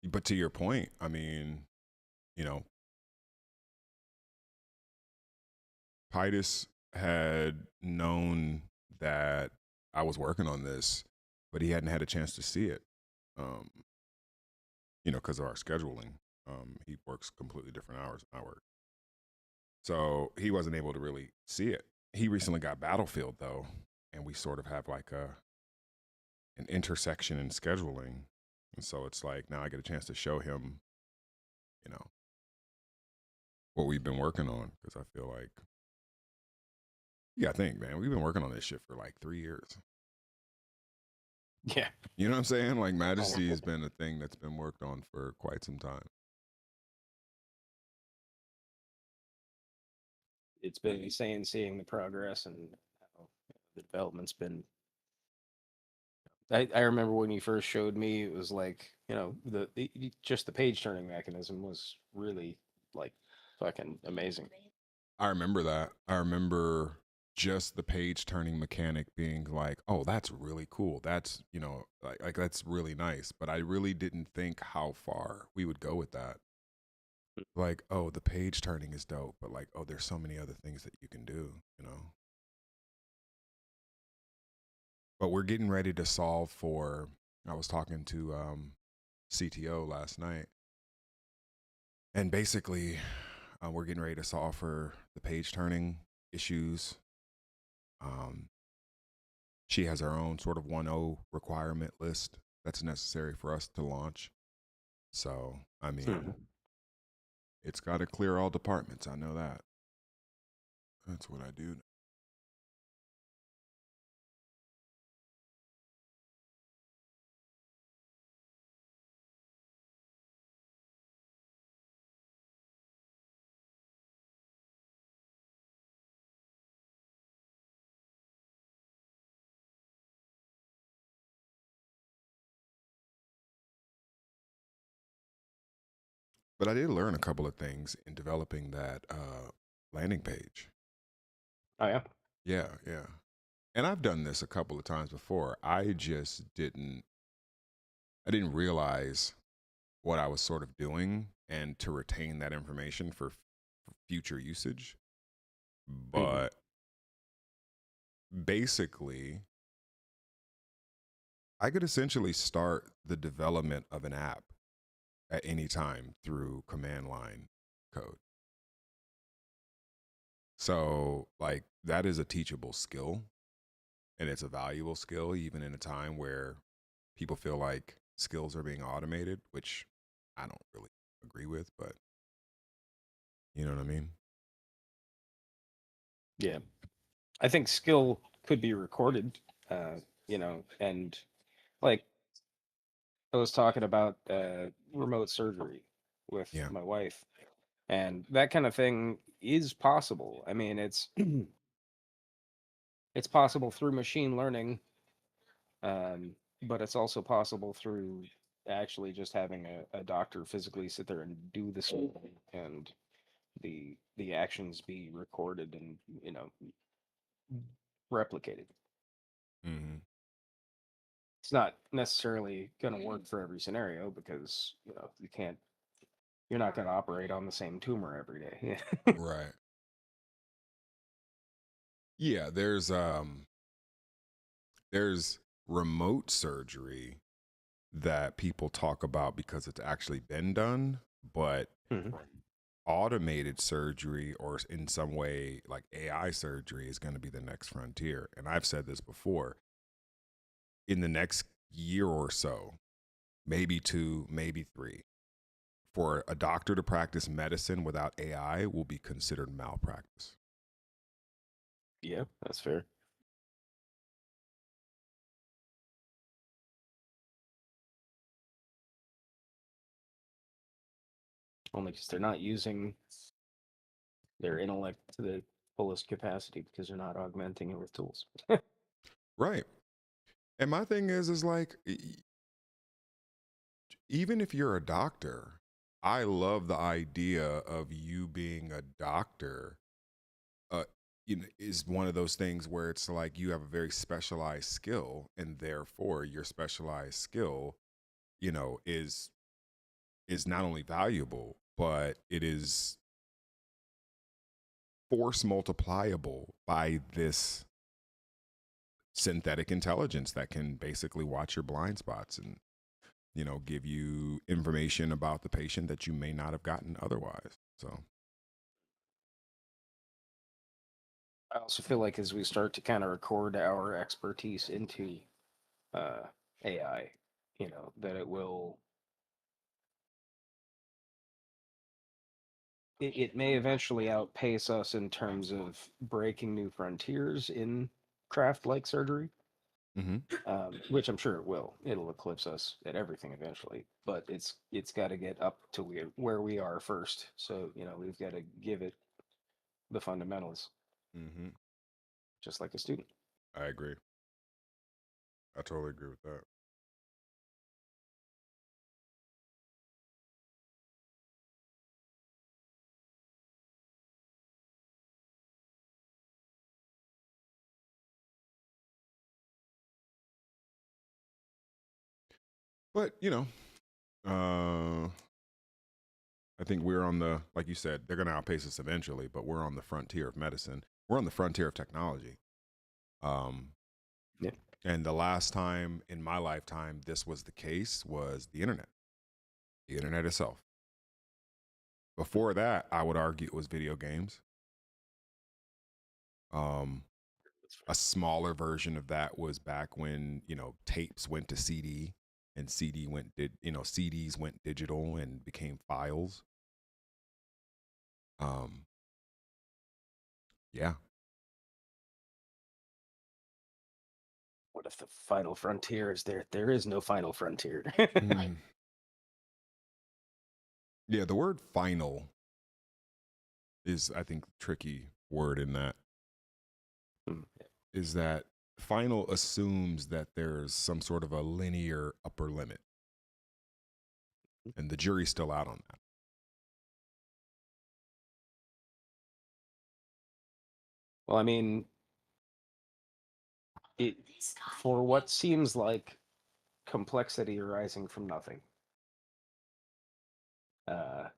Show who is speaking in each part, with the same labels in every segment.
Speaker 1: But to your point, I mean, you know, Titus had known that I was working on this, but he hadn't had a chance to see it. Um, because of our scheduling. He works completely different hours than I work. So he wasn't able to really see it. He recently got Battlefield though, and we sort of have like an intersection in scheduling. And so it's like now I get a chance to show him, you know, what we've been working on because I feel like yeah, I think man, we've been working on this shit for like 3 years.
Speaker 2: Yeah.
Speaker 1: You know what I'm saying? Like
Speaker 2: Oh,
Speaker 1: Majesty has been a thing that's been worked on for quite some time.
Speaker 2: it's been insane seeing the progress and how the development's been. I remember when you first showed me, it was like, just the page turning mechanism was really like fucking amazing.
Speaker 1: I remember that. I remember just the page turning mechanic being like, "Oh, that's really cool. That's, like that's really nice." But I really didn't think how far we would go with that. Like, "Oh, the page turning is dope, but like, oh, there's so many other things that you can do." But we're getting ready to solve for I was talking to CTO last night, and basically we're getting ready to solve for the page turning issues. Um, She has her own sort of 1.0 requirement list that's necessary for us to launch. So, I
Speaker 2: Hmm.
Speaker 1: mean, it's got to clear all departments. I know that. That's what I do. But I did learn a couple of things in developing that landing page.
Speaker 2: Oh yeah.
Speaker 1: Yeah, yeah. And I've done this a couple of times before. I didn't realize what I was sort of doing and to retain that information for future usage.
Speaker 2: Hmm.
Speaker 1: But basically, I could essentially start the development of an app at any time through command line code. So, like, that is a teachable skill and it's a valuable skill, even in a time where people feel like skills are being automated, which I don't really agree with, but you know what I mean?
Speaker 2: Yeah. I think skill could be recorded, and like I was talking about remote surgery with
Speaker 1: Yeah.
Speaker 2: my wife, and that kind of thing is possible. I mean, it's it's possible through machine learning, but it's also possible through actually just having a doctor physically sit there and do the surgery and the actions be recorded and replicated.
Speaker 1: Hmm.
Speaker 2: It's not necessarily going to work for every scenario because you're not going to operate on the same tumor every day.
Speaker 1: Right. Yeah, there's remote surgery that people talk about because it's actually been done, but
Speaker 2: Mhm.
Speaker 1: automated surgery or in some way like AI surgery is going to be the next frontier. And I've said this before, in the next year or so, maybe two, maybe three, for a doctor to practice medicine without AI will be considered malpractice.
Speaker 2: Yeah, that's fair. Only because they're not using their intellect to the fullest capacity because they're not augmenting it with tools.
Speaker 1: Right. And my thing is like, even if you're a doctor, I love the idea of you being a doctor. Uh, is one of those things where it's like you have a very specialized skill, and therefore your specialized skill, is is not only valuable, but it is force multipliable by this synthetic intelligence that can basically watch your blind spots and, give you information about the patient that you may not have gotten otherwise. So,
Speaker 2: I also feel like as we start to kind of record our expertise into uh, AI, that it may eventually outpace us in terms of breaking new frontiers in craft like surgery,
Speaker 1: mm-hmm.
Speaker 2: which I'm sure it will. It'll eclipse us at everything eventually, but it's got to get up to where we are first. So we've got to give it the fundamentals,
Speaker 1: Mm-hmm.
Speaker 2: just like a student.
Speaker 1: I agree. I totally agree with that. But, I think we're on the, like you said, they're going to outpace us eventually, but we're on the frontier of medicine. We're on the frontier of technology. Um,
Speaker 2: Yeah.
Speaker 1: and the last time in my lifetime this was the case was the internet itself. Before that, I would argue it was video games. Um, a smaller version of that was back when, tapes went to CD and CDs went digital and became files. Um, yeah.
Speaker 2: What if the final frontier is there? There is no final frontier.
Speaker 1: Mm. Yeah, the word final is, I think, tricky word in that
Speaker 2: Hmm.
Speaker 1: is that final assumes that there's some sort of a linear upper limit, and the jury's still out on that.
Speaker 2: Well, I mean, it for what seems like complexity arising from nothing. Uh,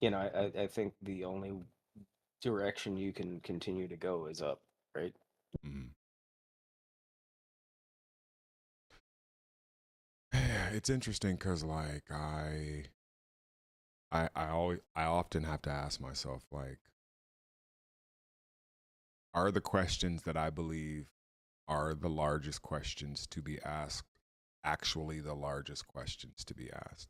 Speaker 2: I think the only direction you can continue to go is up, right?
Speaker 1: Mm. It's interesting because, like, I often have to ask myself, like, are the questions that I believe are the largest questions to be asked actually the largest questions to be asked?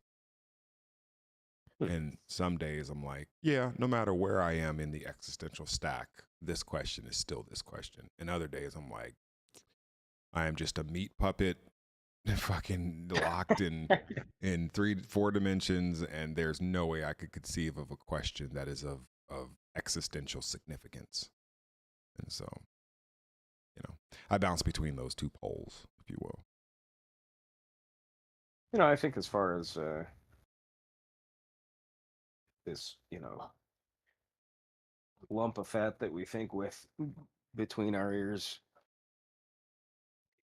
Speaker 2: Hmm.
Speaker 1: And some days I'm like, yeah, no matter where I am in the existential stack, this question is still this question. And other days I'm like, I am just a meat puppet, fucking locked in 3 4 dimensions, and there's no way I could conceive of a question that is of existential significance. And so, I bounce between those two poles, if you will.
Speaker 2: I think as far as this, lump of fat that we think with between our ears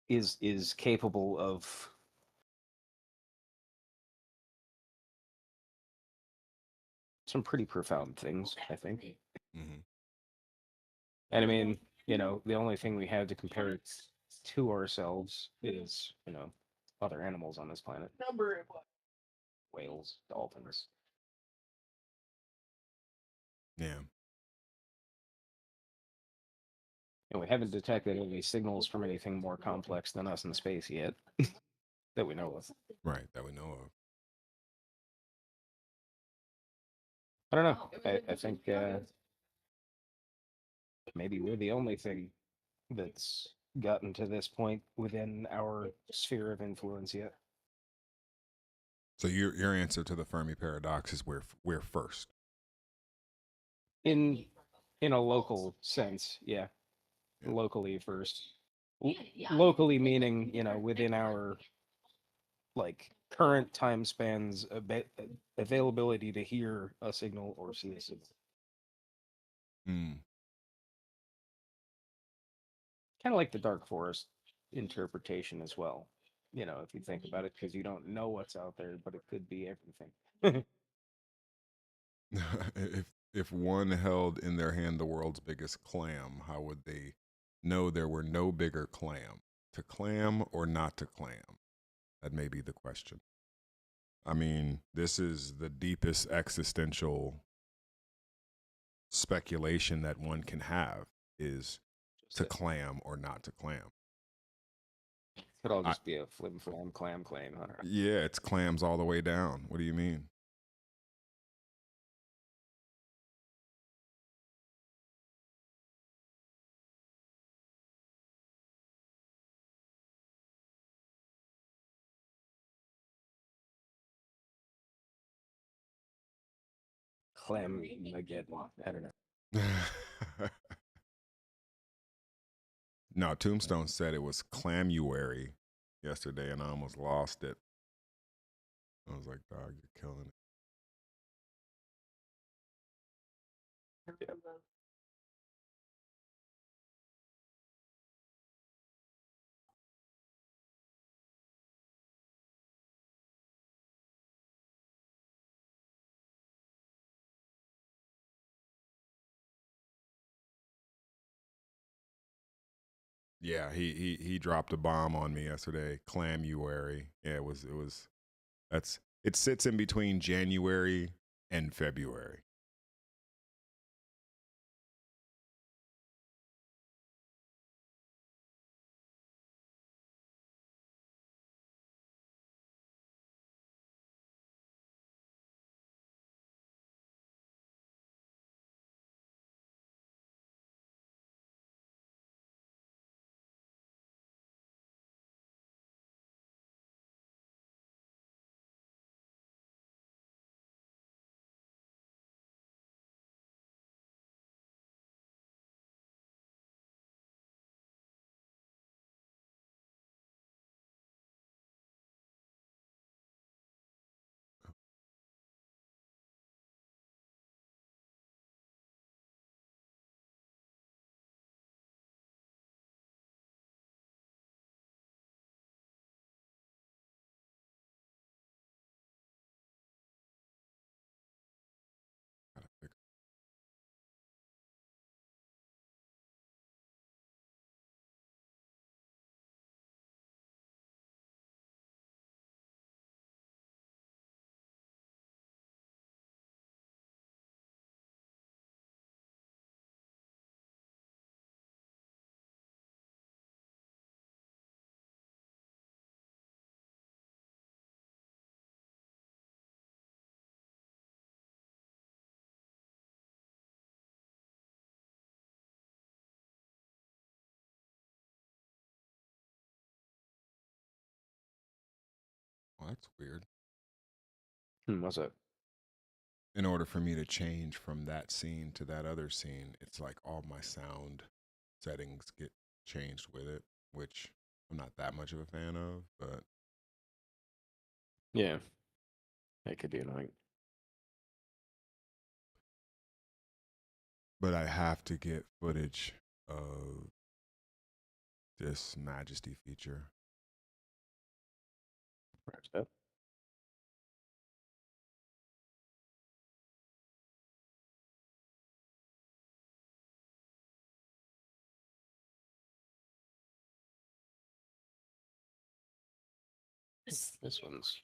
Speaker 2: is capable of some pretty profound things, I think.
Speaker 1: Mm-hmm.
Speaker 2: And I mean, the only thing we have to compare it to ourselves is, other animals on this planet. Whales, dolphins.
Speaker 1: Yeah.
Speaker 2: And we haven't detected any signals from anything more complex than us in space yet that we know of.
Speaker 1: Right. That we know of.
Speaker 2: I don't know. I think maybe we're the only thing that's gotten to this point within our sphere of influence yet.
Speaker 1: So your answer to the Fermi paradox is we're first.
Speaker 2: In in a local sense, yeah.
Speaker 1: Yeah.
Speaker 2: Locally first. Locally meaning, within our like current time spans, availability to hear a signal or see a signal.
Speaker 1: Mm.
Speaker 2: Kind of like the dark forest interpretation as well. if you think about it, because you don't know what's out there, but it could be everything.
Speaker 1: if one held in their hand the world's biggest clam, how would they know there were no bigger clam? To clam or not to clam? That may be the question. I mean, this is the deepest existential speculation that one can have is
Speaker 2: Just
Speaker 1: to
Speaker 2: it.
Speaker 1: clam or not to clam.
Speaker 2: Could all
Speaker 1: I,
Speaker 2: just be a flim flam clam claim, huh?
Speaker 1: yeah, it's clams all the way down. What do you mean?
Speaker 2: Clam again. I don't know.
Speaker 1: No, Tombstone said it was clamuary yesterday, and I almost lost it. I was like, dog, you're killing it.
Speaker 2: Yeah.
Speaker 1: Yeah, he dropped a bomb on me yesterday. Clamuary. Yeah, it was that's it sits in between January and February. Gotta fix- Oh, that's weird.
Speaker 2: What's up?
Speaker 1: In order for me to change from that scene to that other scene, it's like all my sound settings get changed with it, which I'm not that much of a fan of,
Speaker 2: Yeah, that could be annoying.
Speaker 1: but I have to get footage of this Majesty feature.
Speaker 2: Right. This one's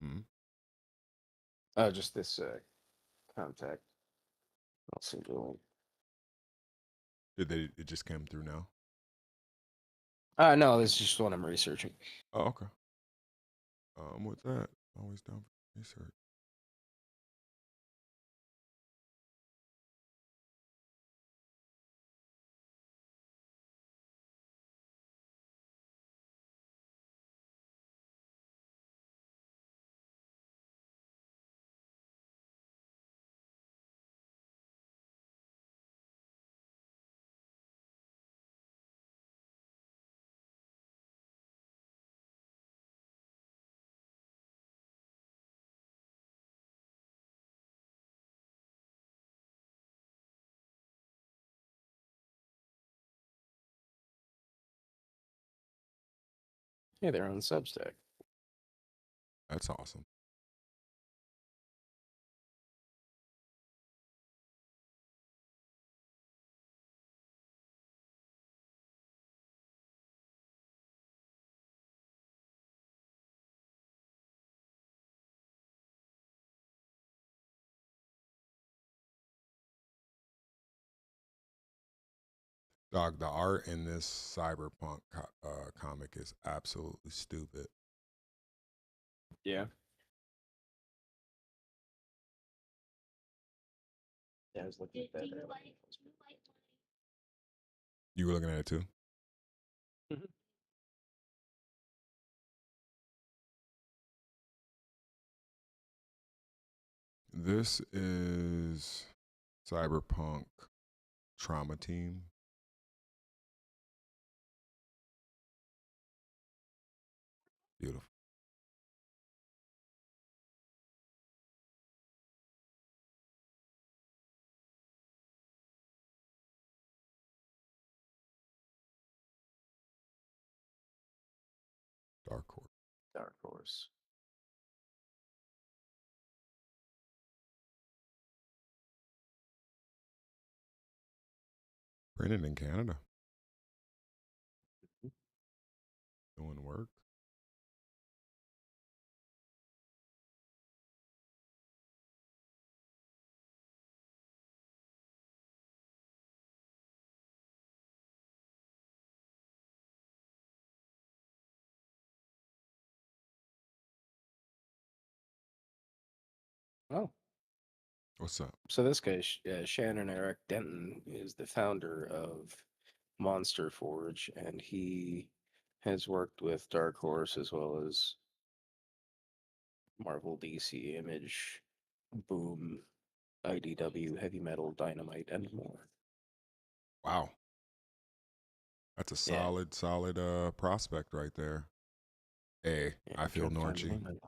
Speaker 1: Hmm?
Speaker 2: just this contact. I'll send you a link.
Speaker 1: It just came through now.
Speaker 2: No, this is just what I'm researching.
Speaker 1: Oh, okay. What's that? Always down for research.
Speaker 2: Hey, they're on Substack.
Speaker 1: That's awesome. Dog, the art in this cyberpunk comic is absolutely stupid.
Speaker 2: Yeah. Yeah, I was looking at that.
Speaker 1: You were looking at it too?
Speaker 2: Mhm.
Speaker 1: This is Cyberpunk Trauma Team. Beautiful. Dark Horse.
Speaker 2: Dark Horse.
Speaker 1: Printed in Canada. Doing work.
Speaker 2: Oh,
Speaker 1: What's up?
Speaker 2: so this guy, Shannon Eric Denton, is the founder of Monster Forge, and he has worked with Dark Horse as well as Marvel, DC, Image, Boom, IDW, Heavy Metal, Dynamite, and more.
Speaker 1: Wow. That's a
Speaker 2: Yeah,
Speaker 1: solid prospect right there. Hey,
Speaker 2: yeah.
Speaker 1: I
Speaker 2: I'm
Speaker 1: feel
Speaker 2: trying to find
Speaker 1: Norchy.
Speaker 2: one.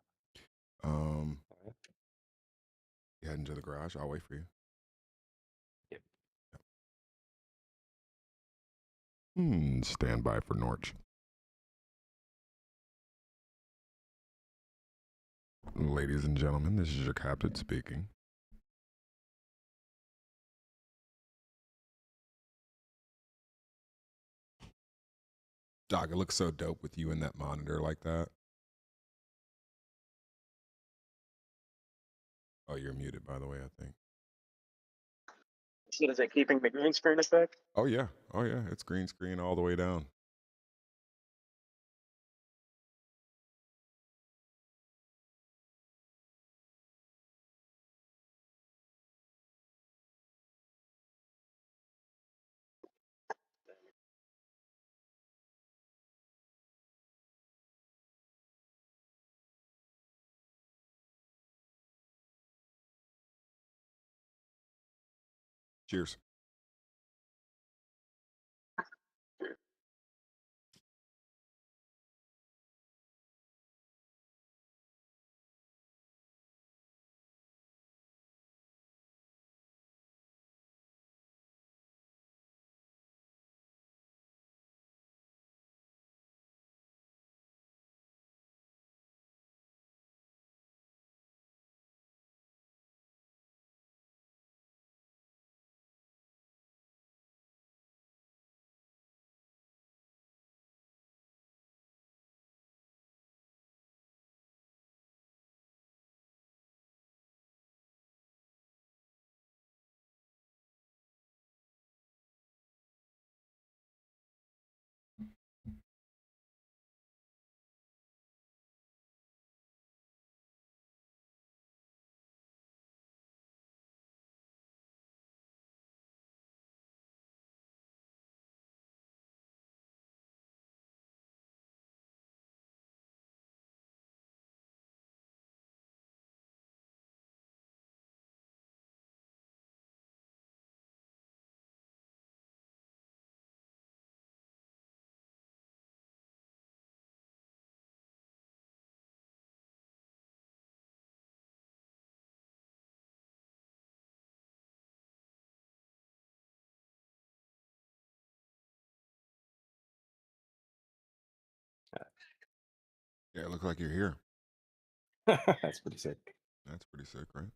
Speaker 1: Um,
Speaker 2: Alright.
Speaker 1: you head into the garage. I'll wait for you.
Speaker 2: Yep.
Speaker 1: Stand by for Norch. Ladies and gentlemen, this is your captain speaking. Doc, it looks so dope with you in that monitor like that. Oh, you're muted, by the way, I think.
Speaker 2: So is it keeping the green screen effect?
Speaker 1: Oh, yeah. Oh, yeah. It's green screen all the way down. Cheers. Yeah, it looked like you're here.
Speaker 2: That's pretty sick.
Speaker 1: That's pretty sick, right?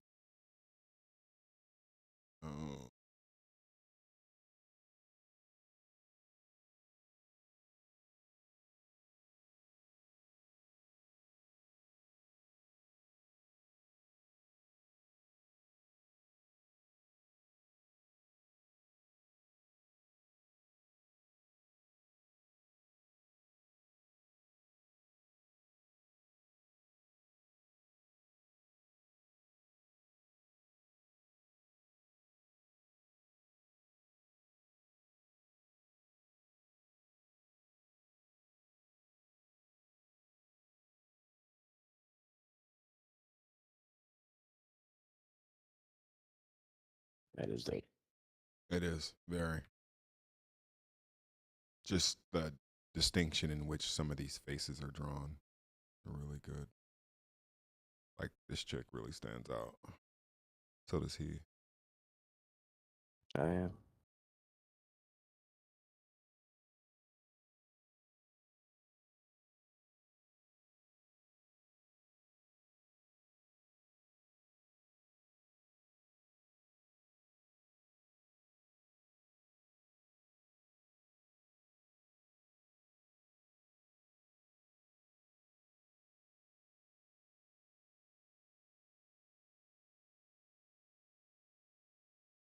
Speaker 1: Oh,
Speaker 2: That is dope.
Speaker 1: it is very. Just the distinction in which some of these faces are drawn are really good. Like this chick really stands out. So does he.
Speaker 2: Oh yeah.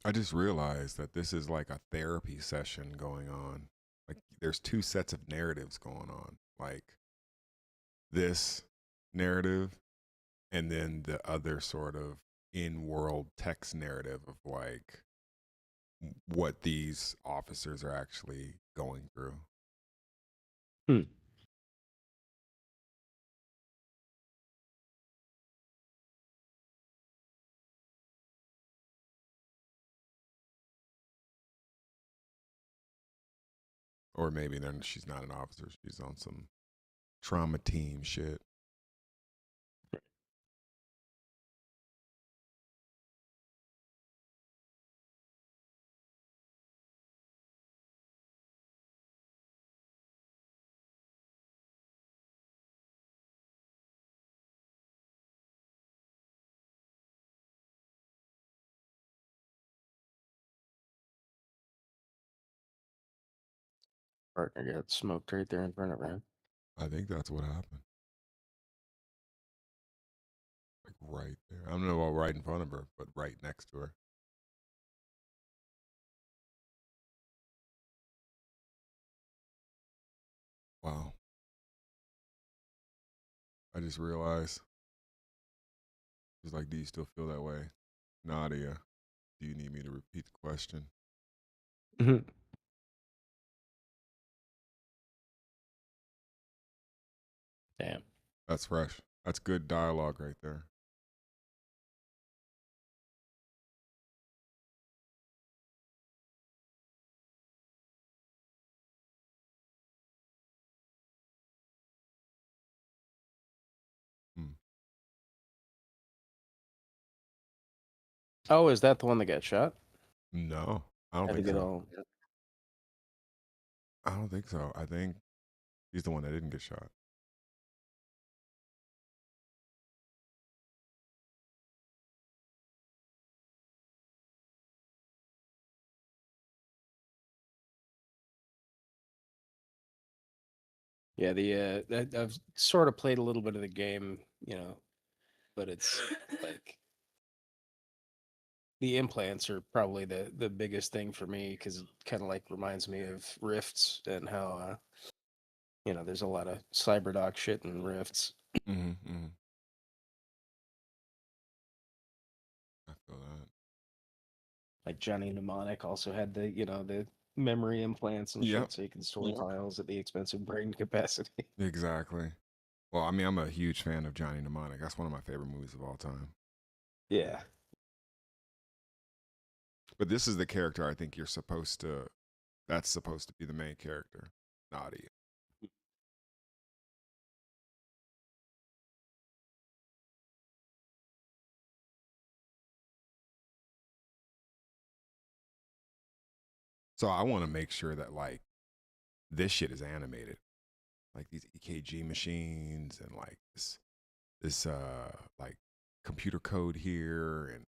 Speaker 1: I just realized that this is like a therapy session going on. Like there's two sets of narratives going on. Like this narrative and then the other sort of in-world text narrative of like what these officers are actually going through.
Speaker 2: Hmm.
Speaker 1: Or maybe then she's not an officer, she's on some trauma team shit.
Speaker 2: Partner got smoked right there in front of him.
Speaker 1: I think that's what happened. Like right there. I don't know about right in front of her, but right next to her. Wow. I just realized. She's like, do you still feel that way? Nadia, do you need me to repeat the question?
Speaker 2: Damn.
Speaker 1: That's fresh. That's good dialogue right there. Hmm.
Speaker 2: Oh, is that the one that got shot?
Speaker 1: No, I don't
Speaker 2: Had to
Speaker 1: think
Speaker 2: get
Speaker 1: so.
Speaker 2: all.
Speaker 1: I don't think so. I think he's the one that didn't get shot.
Speaker 2: Yeah, I've sort of played a little bit of the game, but it's like the implants are probably the biggest thing for me because it kind of like reminds me of Rifts and how there's a lot of cyberdoc shit in Rifts.
Speaker 1: Mm-hmm, mm-hmm. I feel that.
Speaker 2: Like Johnny Mnemonic also had the memory implants and
Speaker 1: Yep,
Speaker 2: shit, so you can store files at the expense of brain capacity.
Speaker 1: exactly. Well, I mean, I'm a huge fan of Johnny Mnemonic. That's one of my favorite movies of all time.
Speaker 2: Yeah.
Speaker 1: But this is the character I think you're supposed to. That's supposed to be the main character, Nadia. So I want to make sure that like this shit is animated. like these EKG machines and like this like computer code here and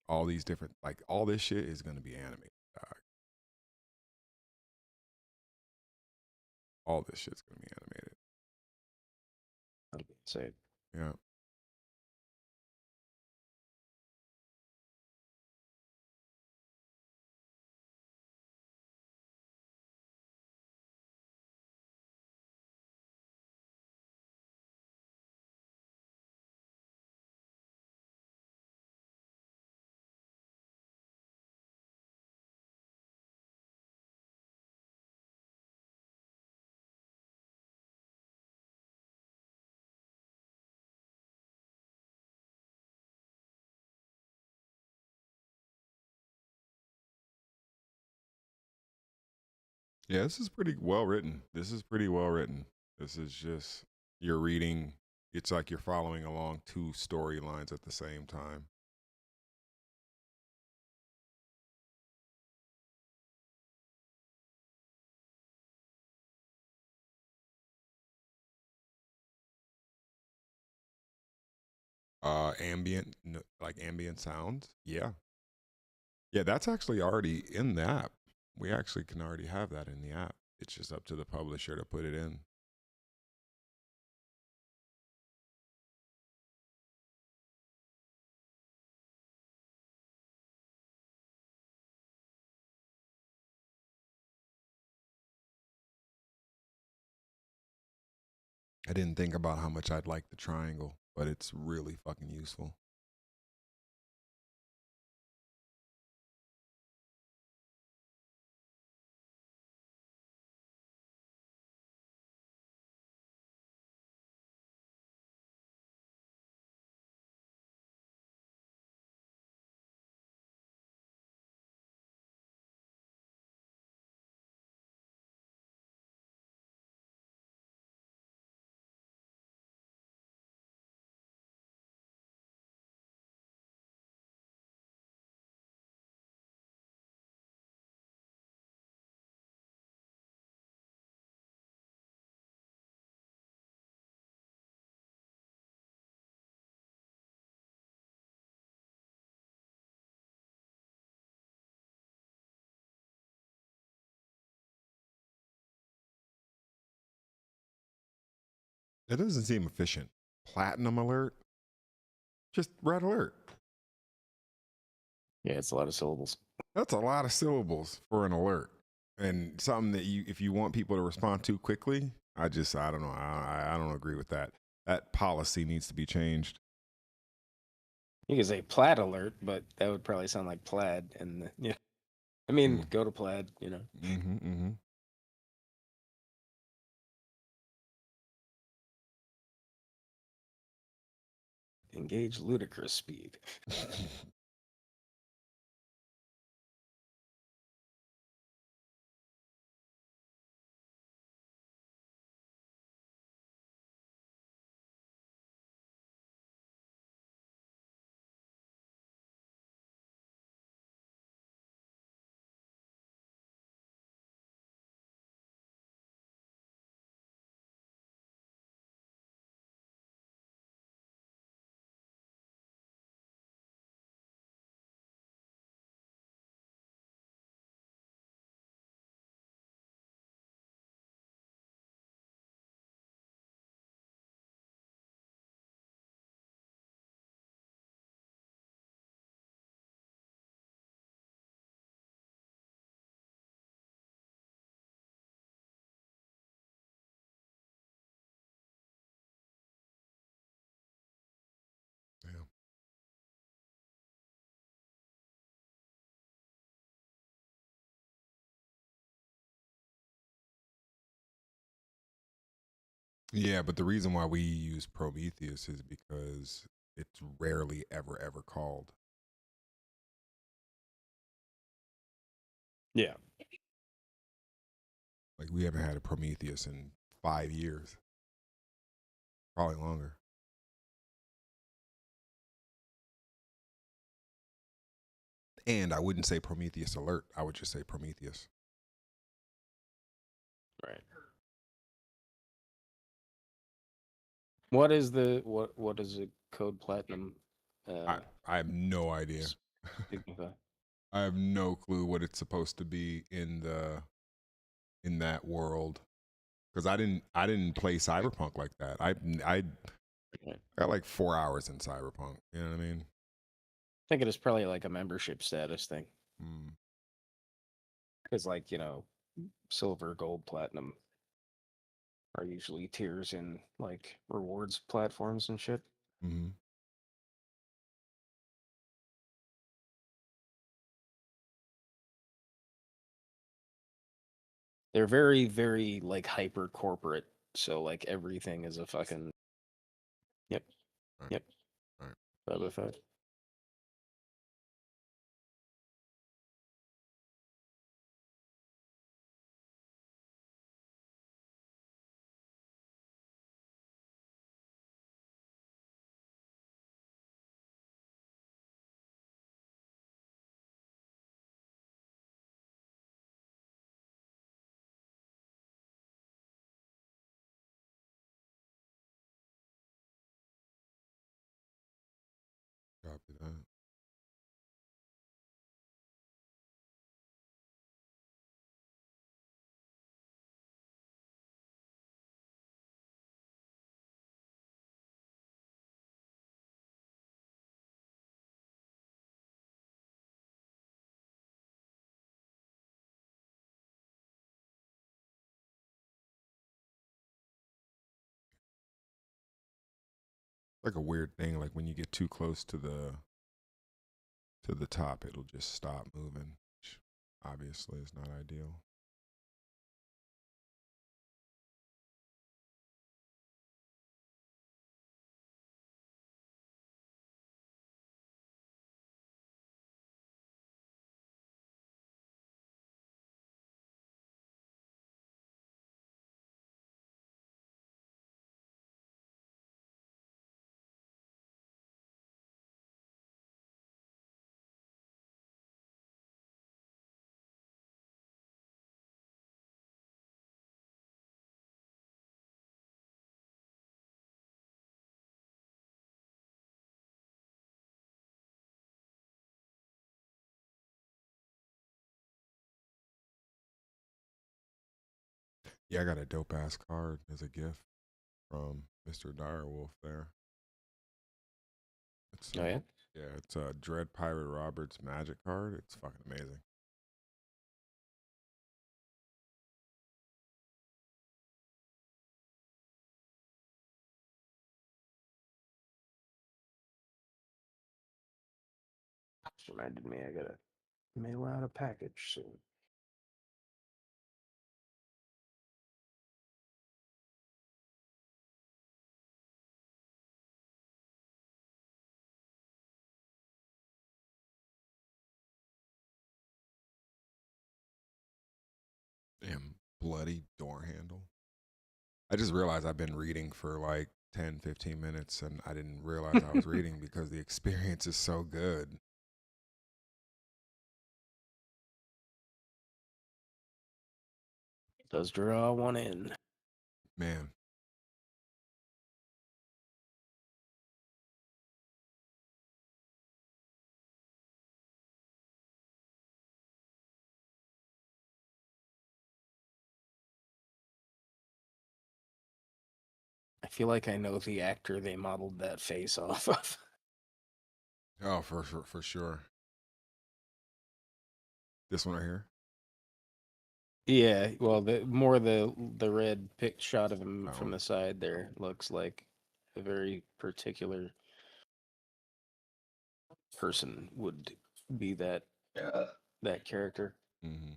Speaker 1: all these different like all this shit is gonna be animated. All this shit's gonna be animated.
Speaker 2: That'll be insane.
Speaker 1: Yeah. Yeah, this is pretty well written. This is pretty well written. This is just you're reading. It's like you're following along two storylines at the same time. Ambient, like ambient sounds. Yeah, yeah, that's actually already in the app. We actually can already have that in the app. It's just up to the publisher to put it in. I didn't think about how much I'd like the triangle, but it's really fucking useful. It doesn't seem efficient. Platinum alert, just red alert.
Speaker 2: Yeah, it's a lot of syllables.
Speaker 1: That's a lot of syllables for an alert, and something that you, if you want people to respond to quickly, I don't know. I don't agree with that. That policy needs to be changed.
Speaker 2: You could say plaid alert, but that would probably sound like plaid. And yeah, I mean,
Speaker 1: Mm.
Speaker 2: go to plaid. You know,
Speaker 1: Mm-hmm.
Speaker 2: engage ludicrous speed.
Speaker 1: Mm-hmm. Yeah. Yeah, but the reason why we use Prometheus is because it's rarely ever called.
Speaker 2: Yeah.
Speaker 1: Like we haven't had a Prometheus in 5 years, probably longer. And I wouldn't say Prometheus alert. I would just say Prometheus.
Speaker 2: Right. What is the what is a code platinum
Speaker 1: I
Speaker 2: uh
Speaker 1: I have no idea.
Speaker 2: signify?
Speaker 1: I have no clue what it's supposed to be in that world because I didn't play Cyberpunk like that. I
Speaker 2: Yeah.
Speaker 1: got like 4 hours in Cyberpunk. You know what I mean?
Speaker 2: I think it is probably like a membership status thing.
Speaker 1: Mm,
Speaker 2: Because like, silver, gold, platinum are usually tiers in like rewards platforms and shit.
Speaker 1: mm-hmm.
Speaker 2: They're very, very like hyper corporate. So like everything is a fucking yep,
Speaker 1: Right,
Speaker 2: yep,
Speaker 1: right.
Speaker 2: 505.
Speaker 1: Copy that. Like a weird thing. Like when you get too close to the top, it'll just stop moving, which obviously is not ideal. Yeah, I got a dope ass card as a gift from Mr. Direwolf there. It's
Speaker 2: Oh yeah.
Speaker 1: yeah, it's a Dread Pirate Roberts magic card. It's fucking amazing.
Speaker 2: Just reminded me I gotta mail out a package soon.
Speaker 1: Damn bloody door handle. I just realized I've been reading for like 10, 15 minutes and I didn't realize I was reading because the experience is so good.
Speaker 2: Does draw one in.
Speaker 1: Man,
Speaker 2: I feel like I know the actor they modeled that face off of.
Speaker 1: oh, for sure. This one right here.
Speaker 2: Yeah, well, the red pic shot of him
Speaker 1: That
Speaker 2: from
Speaker 1: one.
Speaker 2: the side there looks like a very particular person would be that character.
Speaker 1: Mm-hmm.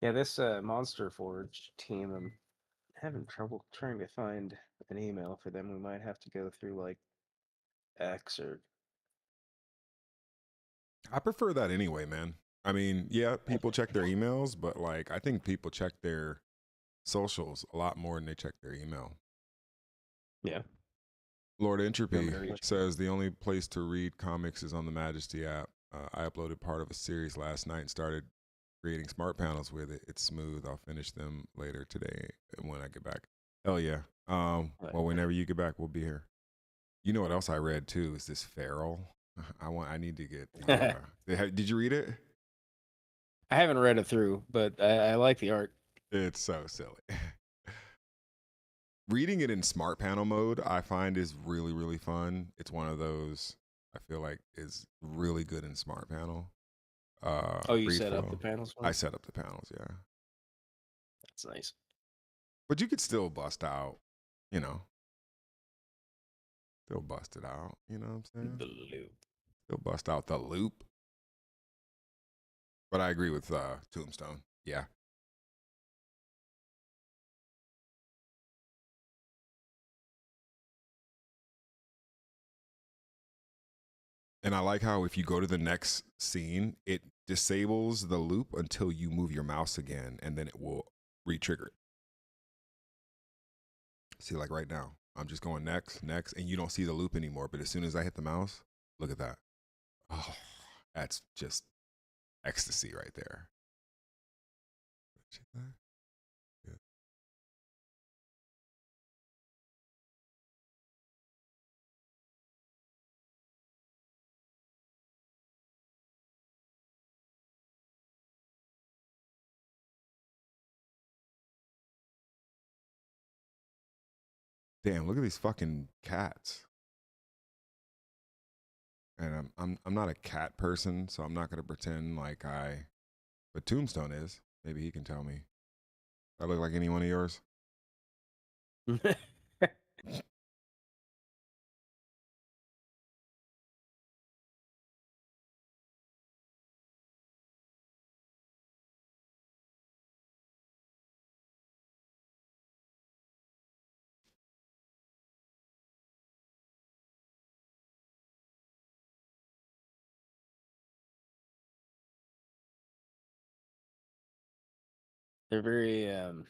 Speaker 2: Yeah, this Monster Forge team, I'm having trouble trying to find an email for them. We might have to go through like X or
Speaker 1: I prefer that anyway, man. I mean, yeah, people check their emails, but like I think people check their socials a lot more than they check their email.
Speaker 2: yeah.
Speaker 1: Lord Entropy
Speaker 2: Very
Speaker 1: says the only place to read comics is on the Majesty app. I uploaded part of a series last night and started creating smart panels with it. It's smooth. I'll finish them later today when I get back. Hell yeah. Well, whenever you get back, we'll be here. You know what else I read too is this Feral. I need to get the. Did you read it?
Speaker 2: I haven't read it through, but I like the art.
Speaker 1: It's so silly. Reading it in smart panel mode, I find is really really fun. It's one of those I feel like is really good in smart panel.
Speaker 2: Oh, you
Speaker 1: Free
Speaker 2: set up the
Speaker 1: flow.
Speaker 2: panels for
Speaker 1: I
Speaker 2: it?
Speaker 1: set up the panels, yeah.
Speaker 2: That's nice.
Speaker 1: But you could still bust out, you know, still bust it out. You know what I'm saying?
Speaker 2: The loop.
Speaker 1: Still bust out the loop. But I agree with Tombstone. Yeah. And I like how if you go to the next scene, it disables the loop until you move your mouse again, and then it will re-trigger it. See, like right now, I'm just going next, next, and you don't see the loop anymore. But as soon as I hit the mouse, look at that. Oh, that's just ecstasy right there. Yeah. Damn, look at these fucking cats. And I'm not a cat person, so I'm not gonna pretend like I. But Tombstone is. Maybe he can tell me. I look like any one of yours.
Speaker 2: They're very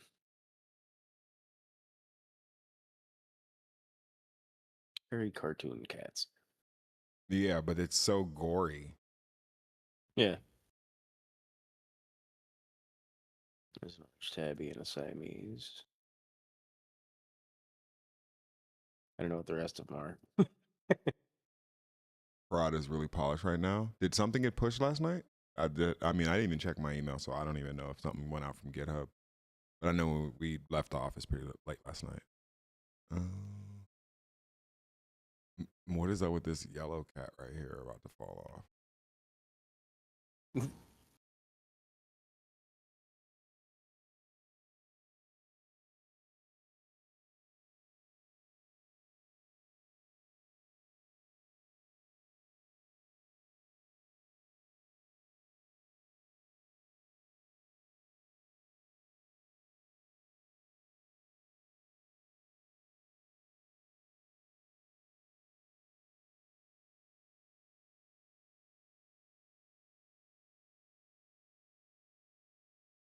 Speaker 2: cartoon cats.
Speaker 1: Yeah, but it's so gory.
Speaker 2: Yeah. There's an orange tabby and a Siamese. I don't know what the rest of them are.
Speaker 1: Prod is really polished right now. Did something get pushed last night? I did. I mean, I didn't even check my email, so I don't even know if something went out from GitHub. But I know we left the office pretty late last night. What is up with this yellow cat right here about to fall off?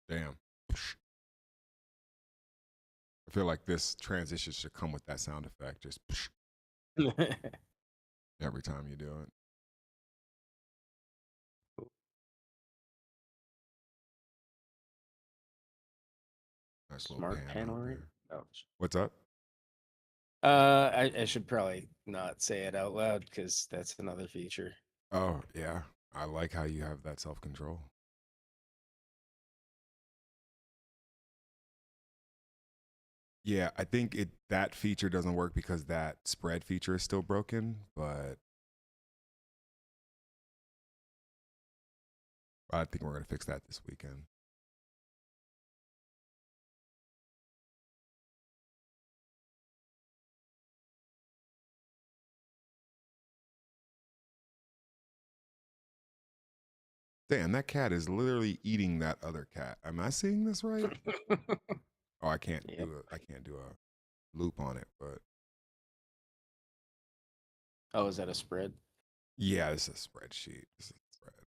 Speaker 1: Damn. I feel like this transition should come with that sound effect, just every time you do it. Nice little
Speaker 2: Smart
Speaker 1: panda
Speaker 2: panel
Speaker 1: up
Speaker 2: art?
Speaker 1: there.
Speaker 2: Oh.
Speaker 1: What's up?
Speaker 2: I should probably not say it out loud because that's another feature.
Speaker 1: Oh, yeah. I like how you have that self control. Yeah, I think that feature doesn't work because that spread feature is still broken, but I think we're gonna fix that this weekend. Damn, that cat is literally eating that other cat. Am I seeing this right? Oh,
Speaker 2: Yep.
Speaker 1: I can't do a loop on it, but
Speaker 2: Oh, is that a spread?
Speaker 1: yeah, this is a spreadsheet. This is a spread.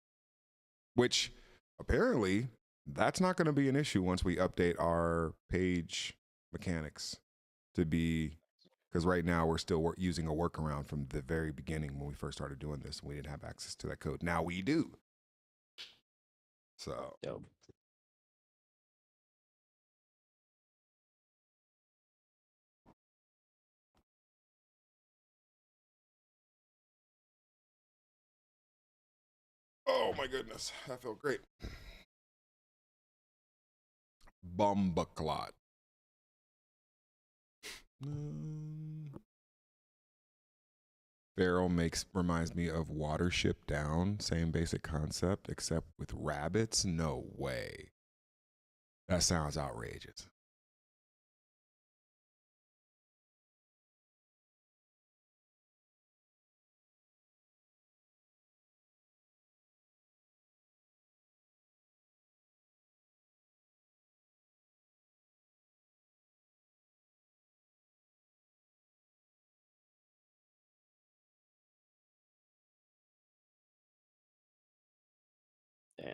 Speaker 1: Which apparently that's not going to be an issue once we update our page mechanics to be Because right now we're still using a workaround from the very beginning when we first started doing this. We didn't have access to that code. Now we do. So
Speaker 2: Dope.
Speaker 1: oh my goodness, that felt great. Bumbaclot. Pharaoh reminds me of Watership Down. Same basic concept, except with rabbits. No way. That sounds outrageous.
Speaker 2: Damn.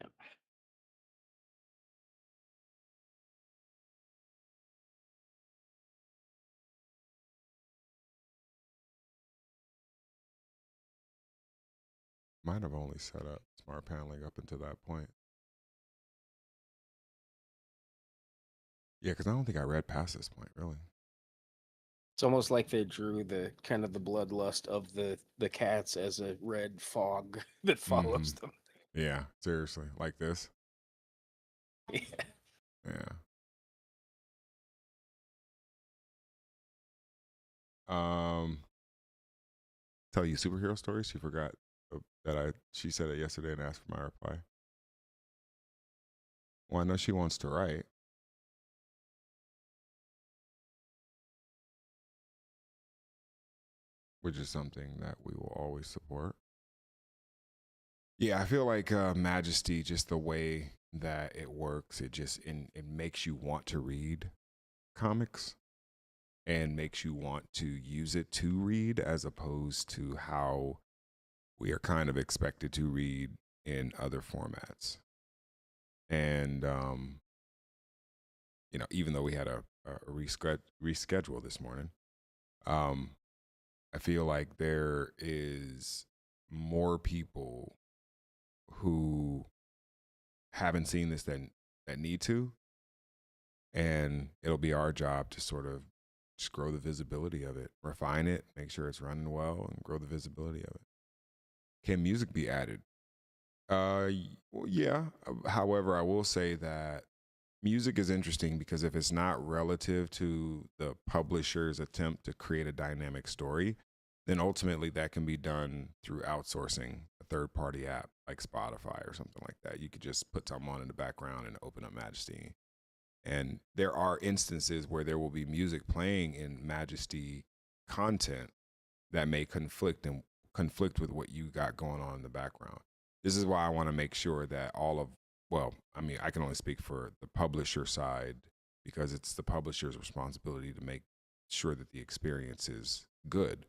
Speaker 1: Might have only set up smart paneling up until that point. Yeah, because I don't think I read past this point, really.
Speaker 2: It's almost like they drew the kind of the bloodlust of the cats as a red fog that follows them.
Speaker 1: Yeah, seriously. Like this.
Speaker 2: Yeah.
Speaker 1: Yeah. Um, tell you superhero stories. She forgot that she said it yesterday and asked for my reply. Well, I know she wants to write. Which is something that we will always support. Yeah, I feel like Majesty, just the way that it works, it makes you want to read comics and makes you want to use it to read, as opposed to how we are kind of expected to read in other formats. And even though we had a reschedule this morning, I feel like there is more people who haven't seen this that need to, and it'll be our job to sort of just grow the visibility of it, refine it, make sure it's running well, and grow the visibility of it. Can music be added? Well, yeah. However, I will say that music is interesting because if it's not relative to the publisher's attempt to create a dynamic story, then ultimately that can be done through outsourcing a third party app like Spotify or something like that. You could just put something on in the background and open up Majesty. And there are instances where there will be music playing in Majesty content that may conflict with what you got going on in the background. This is why I want to make sure that I can only speak for the publisher side because it's the publisher's responsibility to make sure that the experience is good.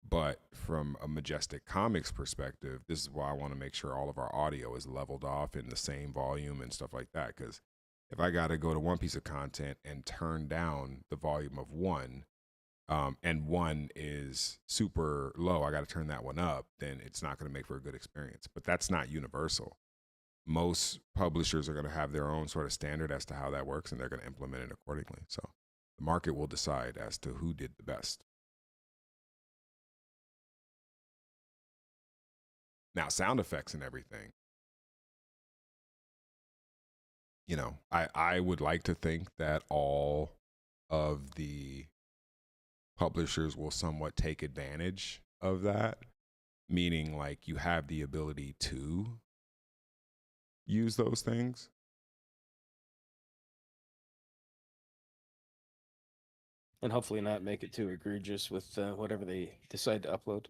Speaker 1: But from a Majestic Comics perspective, this is why I want to make sure all of our audio is leveled off in the same volume and stuff like that. Because if I got to go to one piece of content and turn down the volume of one, and one is super low, I got to turn that one up, then it's not going to make for a good experience. But that's not universal. Most publishers are going to have their own sort of standard as to how that works, and they're going to implement it accordingly. So the market will decide as to who did the best. Now, sound effects and everything, I would like to think that all of the publishers will somewhat take advantage of that, meaning like you have the ability to use those things.
Speaker 2: And hopefully not make it too egregious with whatever they decide to upload.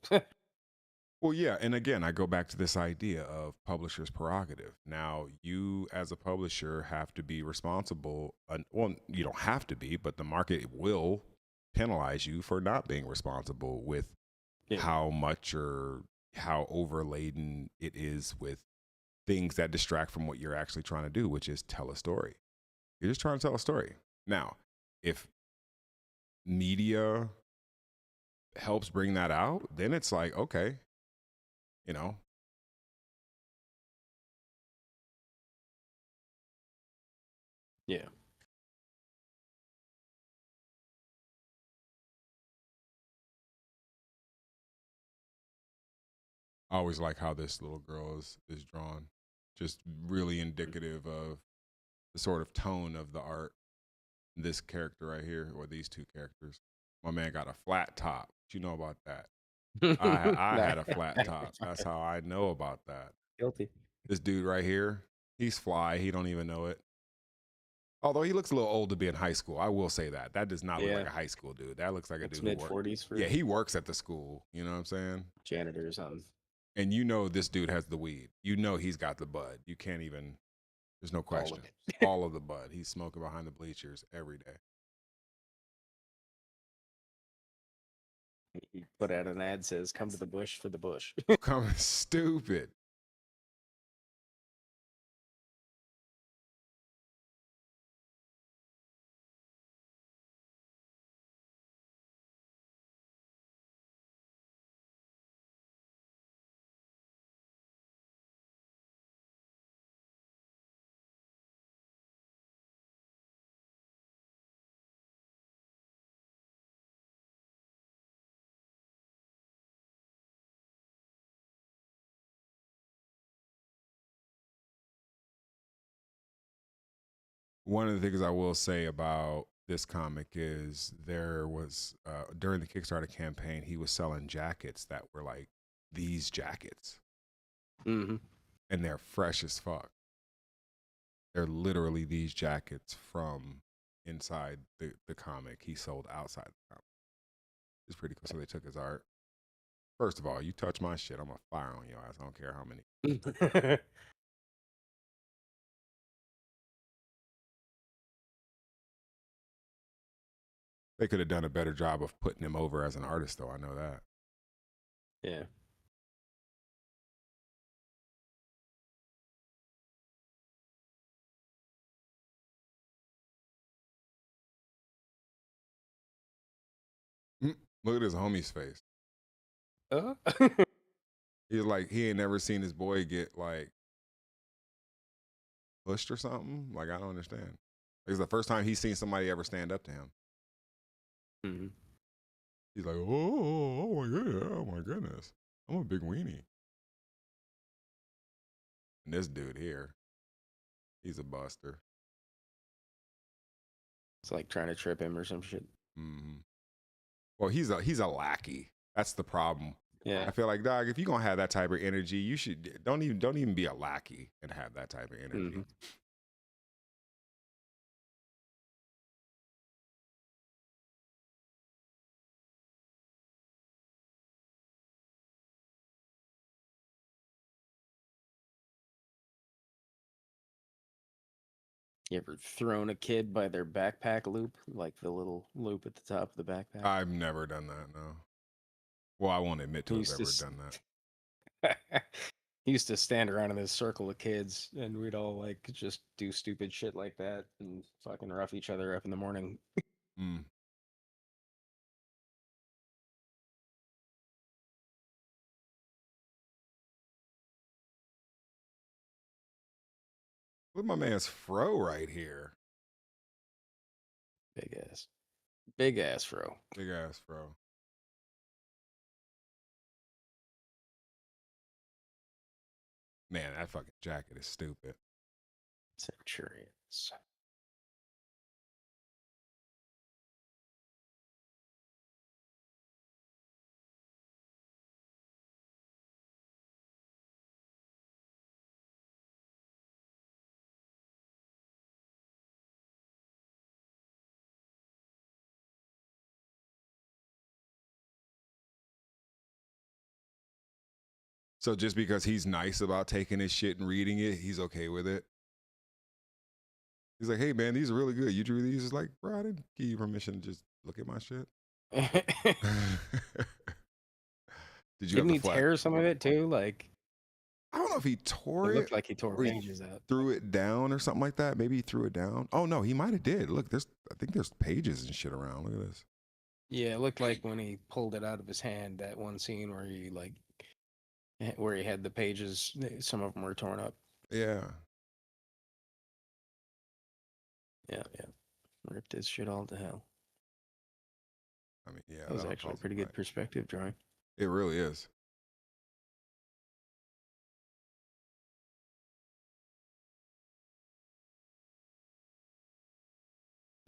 Speaker 1: Well, yeah. And again, I go back to this idea of publisher's prerogative. Now, you as a publisher have to be responsible. Well, you don't have to be, but the market will penalize you for not being responsible with how much or how overladen it is with things that distract from what you're actually trying to do, which is tell a story. You're just trying to tell a story. Now, if media helps bring that out, then it's like, okay, you know,
Speaker 2: Yeah.
Speaker 1: I always like how this little girl is drawn. Just really indicative of the sort of tone of the art. This character right here, or these two characters. My man got a flat top. What you know about that? I had a flat top. That's how I know about that.
Speaker 2: Guilty.
Speaker 1: This dude right here, he's fly. He don't even know it. Although he looks a little old to be in high school, I will say that. That does not look
Speaker 2: Yeah.
Speaker 1: like a high school dude. That looks like a
Speaker 2: It's
Speaker 1: dude who
Speaker 2: mid
Speaker 1: works.
Speaker 2: 40s for
Speaker 1: Yeah, he works at the school. You know what I'm saying?
Speaker 2: janitors on
Speaker 1: And you know this dude has the weed. You know he's got the bud. You can't even. There's no
Speaker 2: all of
Speaker 1: question.
Speaker 2: it.
Speaker 1: All of the bud. He's smoking behind the bleachers every day.
Speaker 2: He put out an ad says, "Come to the bush for the bush."
Speaker 1: Coming stupid. One of the things I will say about this comic is there was during the Kickstarter campaign, he was selling jackets that were like these jackets,
Speaker 2: Mm-hmm.
Speaker 1: and they're fresh as fuck. They're literally these jackets from inside the comic he sold outside the comic. It's pretty cool. So they took his art. First of all, you touch my shit, I'm gonna fire on your ass. I don't care how many. They could have done a better job of putting him over as an artist, though. I know that.
Speaker 2: Yeah.
Speaker 1: Look at his homie's face.
Speaker 2: Uh?
Speaker 1: He's like he ain't never seen his boy get like pushed or something. Like I don't understand. It's the first time he's seen somebody ever stand up to him.
Speaker 2: Mm-hmm.
Speaker 1: He's like, oh my goodness, oh my goodness, I'm a big weenie. And this dude here, he's a buster.
Speaker 2: It's like trying to trip him or some shit.
Speaker 1: Mm-hmm. Well, he's a lackey. That's the problem.
Speaker 2: Yeah.
Speaker 1: I feel like, dog, if you're gonna have that type of energy, you should don't even be a lackey and have that type of energy.
Speaker 2: Mm-hmm. You ever thrown a kid by their backpack loop, like the little loop at the top of the backpack?
Speaker 1: I've never done that. No. Well, I won't admit to
Speaker 2: He
Speaker 1: have
Speaker 2: used to
Speaker 1: ever
Speaker 2: s-
Speaker 1: done that.
Speaker 2: he used to stand around in this circle of kids, and we'd all like just do stupid shit like that and fucking rough each other up in the morning.
Speaker 1: Mm. Look at my man's fro right here.
Speaker 2: Big ass fro.
Speaker 1: Big ass fro. Man, that fucking jacket is stupid.
Speaker 2: Centurions.
Speaker 1: So just because he's nice about taking his shit and reading it, he's okay with it. He's like, hey man, these are really good. You drew these? It's like, bro, I didn't give you permission to just look at my shit. Did you have
Speaker 2: Didn't
Speaker 1: the
Speaker 2: he
Speaker 1: flat?
Speaker 2: tear some of it too? Like
Speaker 1: I don't know if he
Speaker 2: it
Speaker 1: tore it
Speaker 2: looked like he tore
Speaker 1: or he
Speaker 2: pages out.
Speaker 1: threw it down or something like that. Maybe he threw it down. Oh no, he might have did. Look, I think there's pages and shit around. Look at this.
Speaker 2: Yeah, it looked like when he pulled it out of his hand, that one scene where he where he had the pages, some of them were torn up.
Speaker 1: Yeah.
Speaker 2: Yeah, yeah, ripped his shit all to hell.
Speaker 1: I mean, yeah,
Speaker 2: That was
Speaker 1: that'll
Speaker 2: actually a
Speaker 1: cause a
Speaker 2: pretty
Speaker 1: fight.
Speaker 2: good perspective drawing.
Speaker 1: It really is.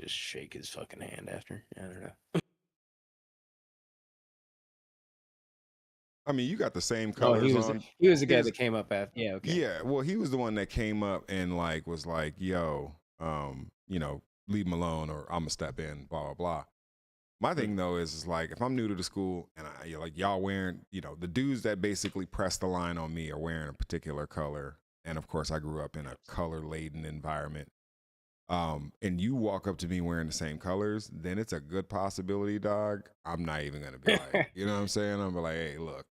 Speaker 2: Just shake his fucking hand after. I don't know.
Speaker 1: I mean, you got the same
Speaker 2: Oh,
Speaker 1: colors on
Speaker 2: he was the guy
Speaker 1: his.
Speaker 2: that came up after. Yeah, okay.
Speaker 1: Yeah, well, he was the one that came up and like was like, "Yo, leave him alone, or I'm gonna step in." Blah blah blah. My thing though is like, if I'm new to the school and like y'all wearing, the dudes that basically press the line on me are wearing a particular color, and of course I grew up in a color laden environment. And you walk up to me wearing the same colors, then it's a good possibility, dog. I'm not even gonna be like, you know what I'm saying? I'm like, hey, look,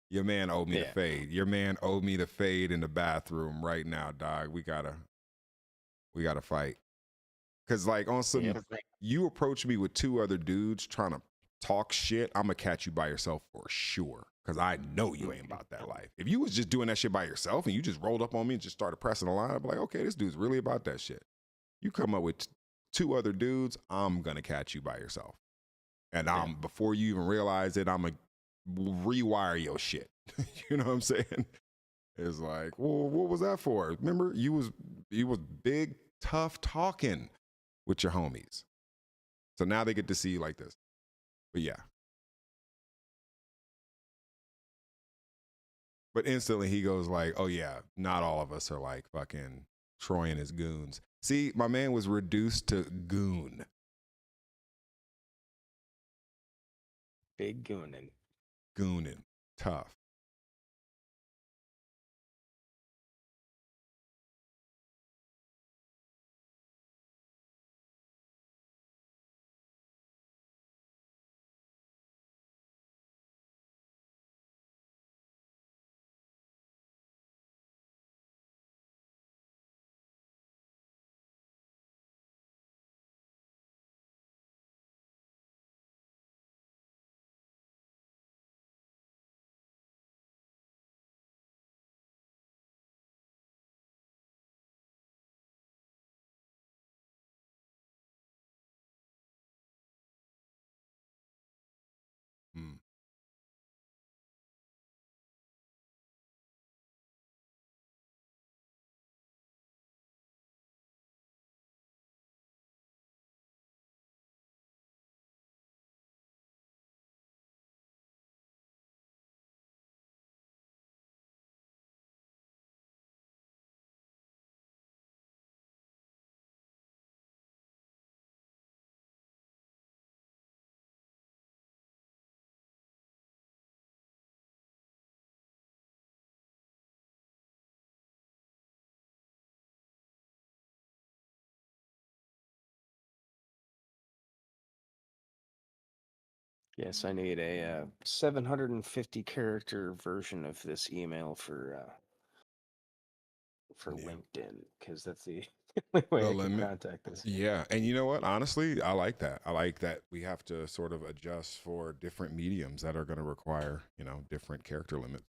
Speaker 1: your man owed me the
Speaker 2: Yeah.
Speaker 1: fade. Your man owed me the fade in the bathroom right now, dog. We gotta fight. Cause like on some,
Speaker 2: Yeah.
Speaker 1: you approach me with two other dudes trying to talk shit, I'm gonna catch you by yourself for sure. Cause I know you ain't about that life. If you was just doing that shit by yourself and you just rolled up on me and just started pressing the line, I'd be like, okay, this dude's really about that shit. You come up with two other dudes, I'm gonna catch you by yourself. And before you even realize it, I'm gonna rewire your shit. You know what I'm saying? It's like, well, what was that for? Remember, you was big, tough talking with your homies. So now they get to see you like this. But yeah. But instantly he goes like, oh yeah, not all of us are like fucking Troy and his goons. See, my man was reduced to goon.
Speaker 2: Big goonin'.
Speaker 1: Goonin'. Tough. Mm.
Speaker 2: Yes, I need a 750 character version of this email for
Speaker 1: Yeah.
Speaker 2: LinkedIn because that's the only way
Speaker 1: The
Speaker 2: I can
Speaker 1: limit.
Speaker 2: contact this.
Speaker 1: Yeah. And you know what? Honestly, I like that. I like that we have to sort of adjust for different mediums that are going to require, different character limits.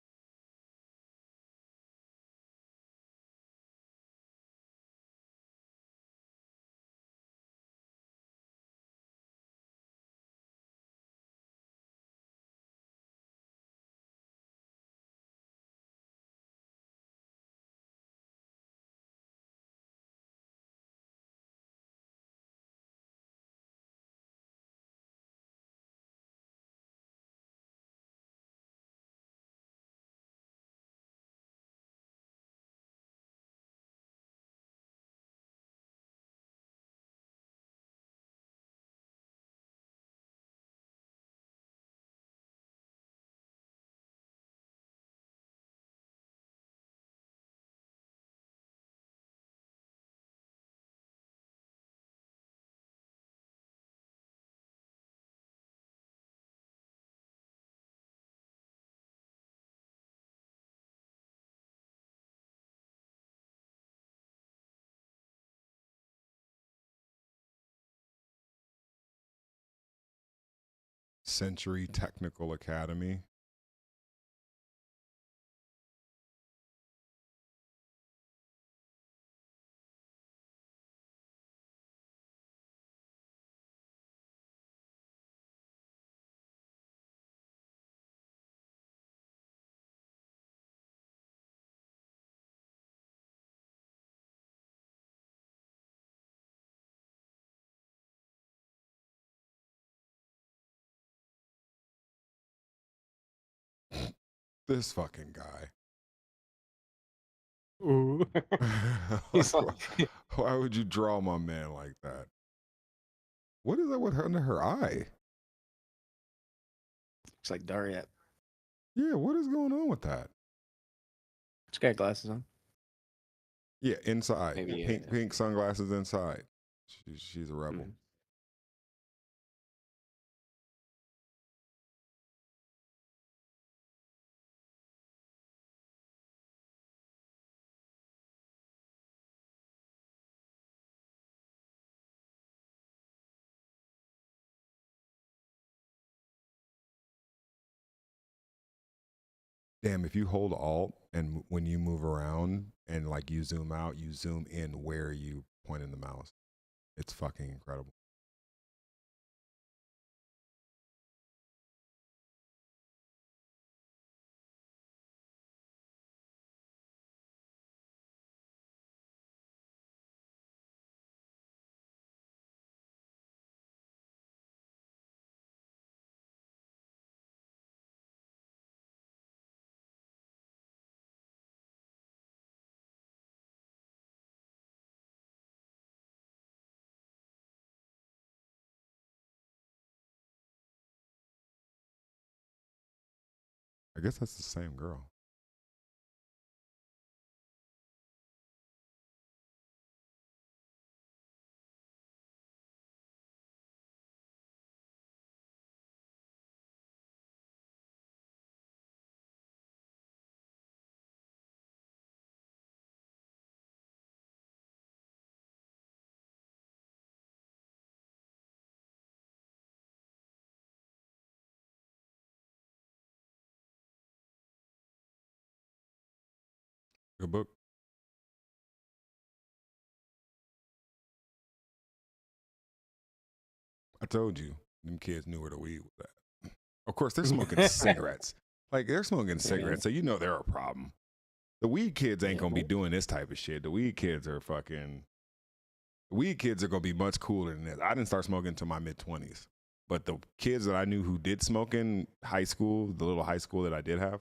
Speaker 1: Century Technical Academy. This fucking guy.
Speaker 2: Ooh. He's
Speaker 1: Like,
Speaker 2: like,
Speaker 1: why would you draw my man like that? What is that with her under her eye?
Speaker 2: looks like Daryat.
Speaker 1: Yeah, what is going on with that?
Speaker 2: She's got glasses on.
Speaker 1: Yeah, inside.
Speaker 2: Maybe.
Speaker 1: Pink sunglasses inside. She's a rebel.
Speaker 2: Mm.
Speaker 1: Damn, if you hold Alt and when you move around and like you zoom out, you zoom in where you pointing the mouse. It's fucking incredible. I guess that's the same girl. Good book. I told you, them kids knew where the weed was at. Of course, they're smoking cigarettes. Like they're smoking cigarettes, so you know they're a problem. The weed kids ain't gonna be doing this type of shit. The weed kids are fucking. The weed kids are gonna be much cooler than this. I didn't start smoking until my mid-20s, but the kids that I knew who did smoke in high school, the little high school that I did have,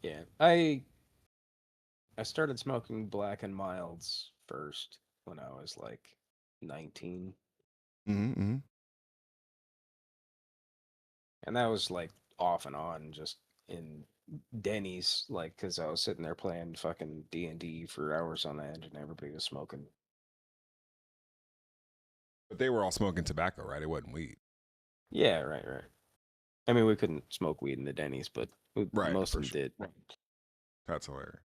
Speaker 2: Yeah, I started smoking Black and Milds first when I was like 19,
Speaker 1: mm-hmm.
Speaker 2: and that was like off and on, just in Denny's, like because I was sitting there playing fucking D&D for hours on end, and everybody was smoking.
Speaker 1: But they were all smoking tobacco, right? It wasn't weed.
Speaker 2: Yeah, right, right. I mean, we couldn't smoke weed in the Denny's, but
Speaker 1: Right,
Speaker 2: most
Speaker 1: for
Speaker 2: of them
Speaker 1: sure.
Speaker 2: did.
Speaker 1: That's hilarious.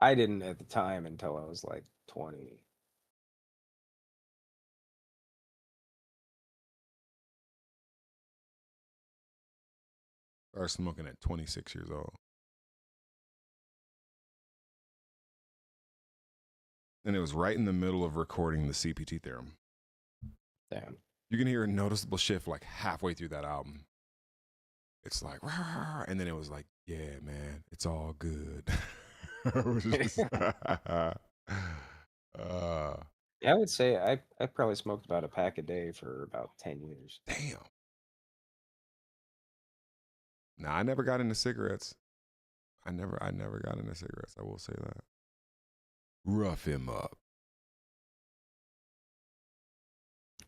Speaker 2: I didn't at the time until I was like 20.
Speaker 1: Started smoking at 26 years old. And it was right in the middle of recording the CPT theorem.
Speaker 2: Damn.
Speaker 1: You can hear a noticeable shift like halfway through that album. It's like, rah, and then it was like, yeah, man, it's all good.
Speaker 2: Yeah, I would say I probably smoked about a pack a day for about 10 years.
Speaker 1: Damn. Nah, I never got into cigarettes. I never got into cigarettes. I will say that. Rough him up.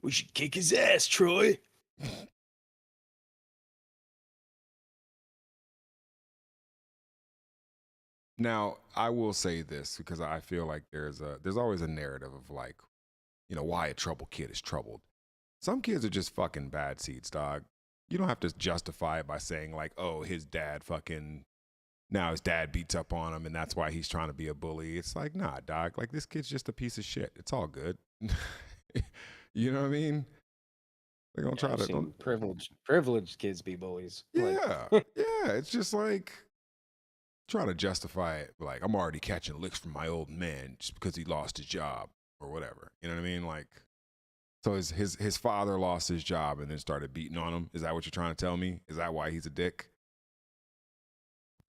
Speaker 2: We should kick his ass, Troy.
Speaker 1: Now, I will say this because I feel like there's always a narrative of like, you know, why a troubled kid is troubled. Some kids are just fucking bad seeds, dog. You don't have to justify it by saying like, oh, his dad fucking now his dad beats up on him and that's why he's trying to be a bully. It's like, nah, dog. Like, this kid's just a piece of shit. It's all good. You know what I mean? They gonna try
Speaker 2: I've
Speaker 1: to
Speaker 2: seen privileged kids be bullies.
Speaker 1: yeah, yeah. It's just like trying to justify it. Like, I'm already catching licks from my old man just because he lost his job or whatever. You know what I mean? Like, so his father lost his job and then started beating on him. Is that what you're trying to tell me? Is that why he's a dick?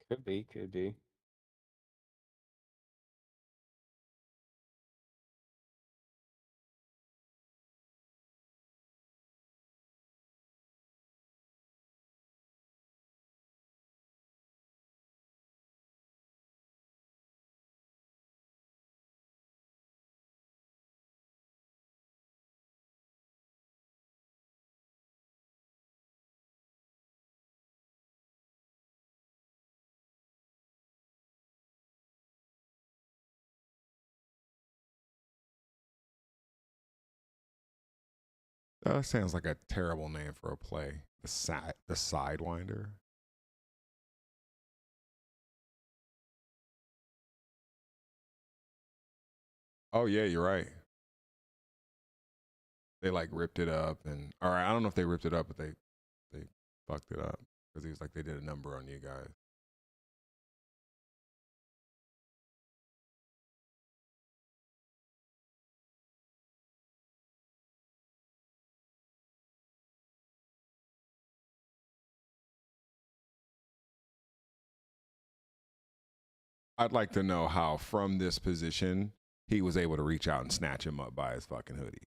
Speaker 2: Could be, could be.
Speaker 1: That sounds like a terrible name for a play. The Sidewinder. Oh yeah, you're right. They like ripped it up and all right. I don't know if they ripped it up, but they fucked it up because he was like they did a number on you guys. I'd like to know how from this position he was able to reach out and snatch him up by his fucking hoodie.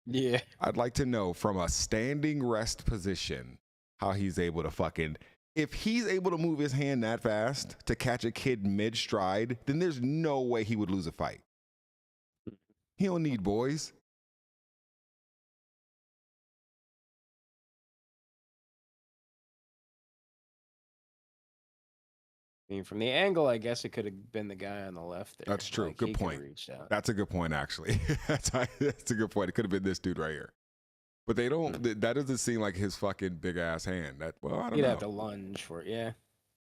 Speaker 2: Yeah.
Speaker 1: I'd like to know from a standing rest position how he's able to fucking. If he's able to move his hand that fast to catch a kid mid stride, then there's no way he would lose a fight. He don't need boys.
Speaker 2: I mean, from the angle, I guess it could have been the guy on the left there.
Speaker 1: That's true.
Speaker 2: Like,
Speaker 1: Good
Speaker 2: he could have
Speaker 1: point.
Speaker 2: reached out.
Speaker 1: That's a good point, actually. that's a good point. It could have been this dude right here. But they don't. That doesn't seem like his fucking big ass hand. That well, I don't
Speaker 2: You'd
Speaker 1: know.
Speaker 2: have to lunge for it. Yeah.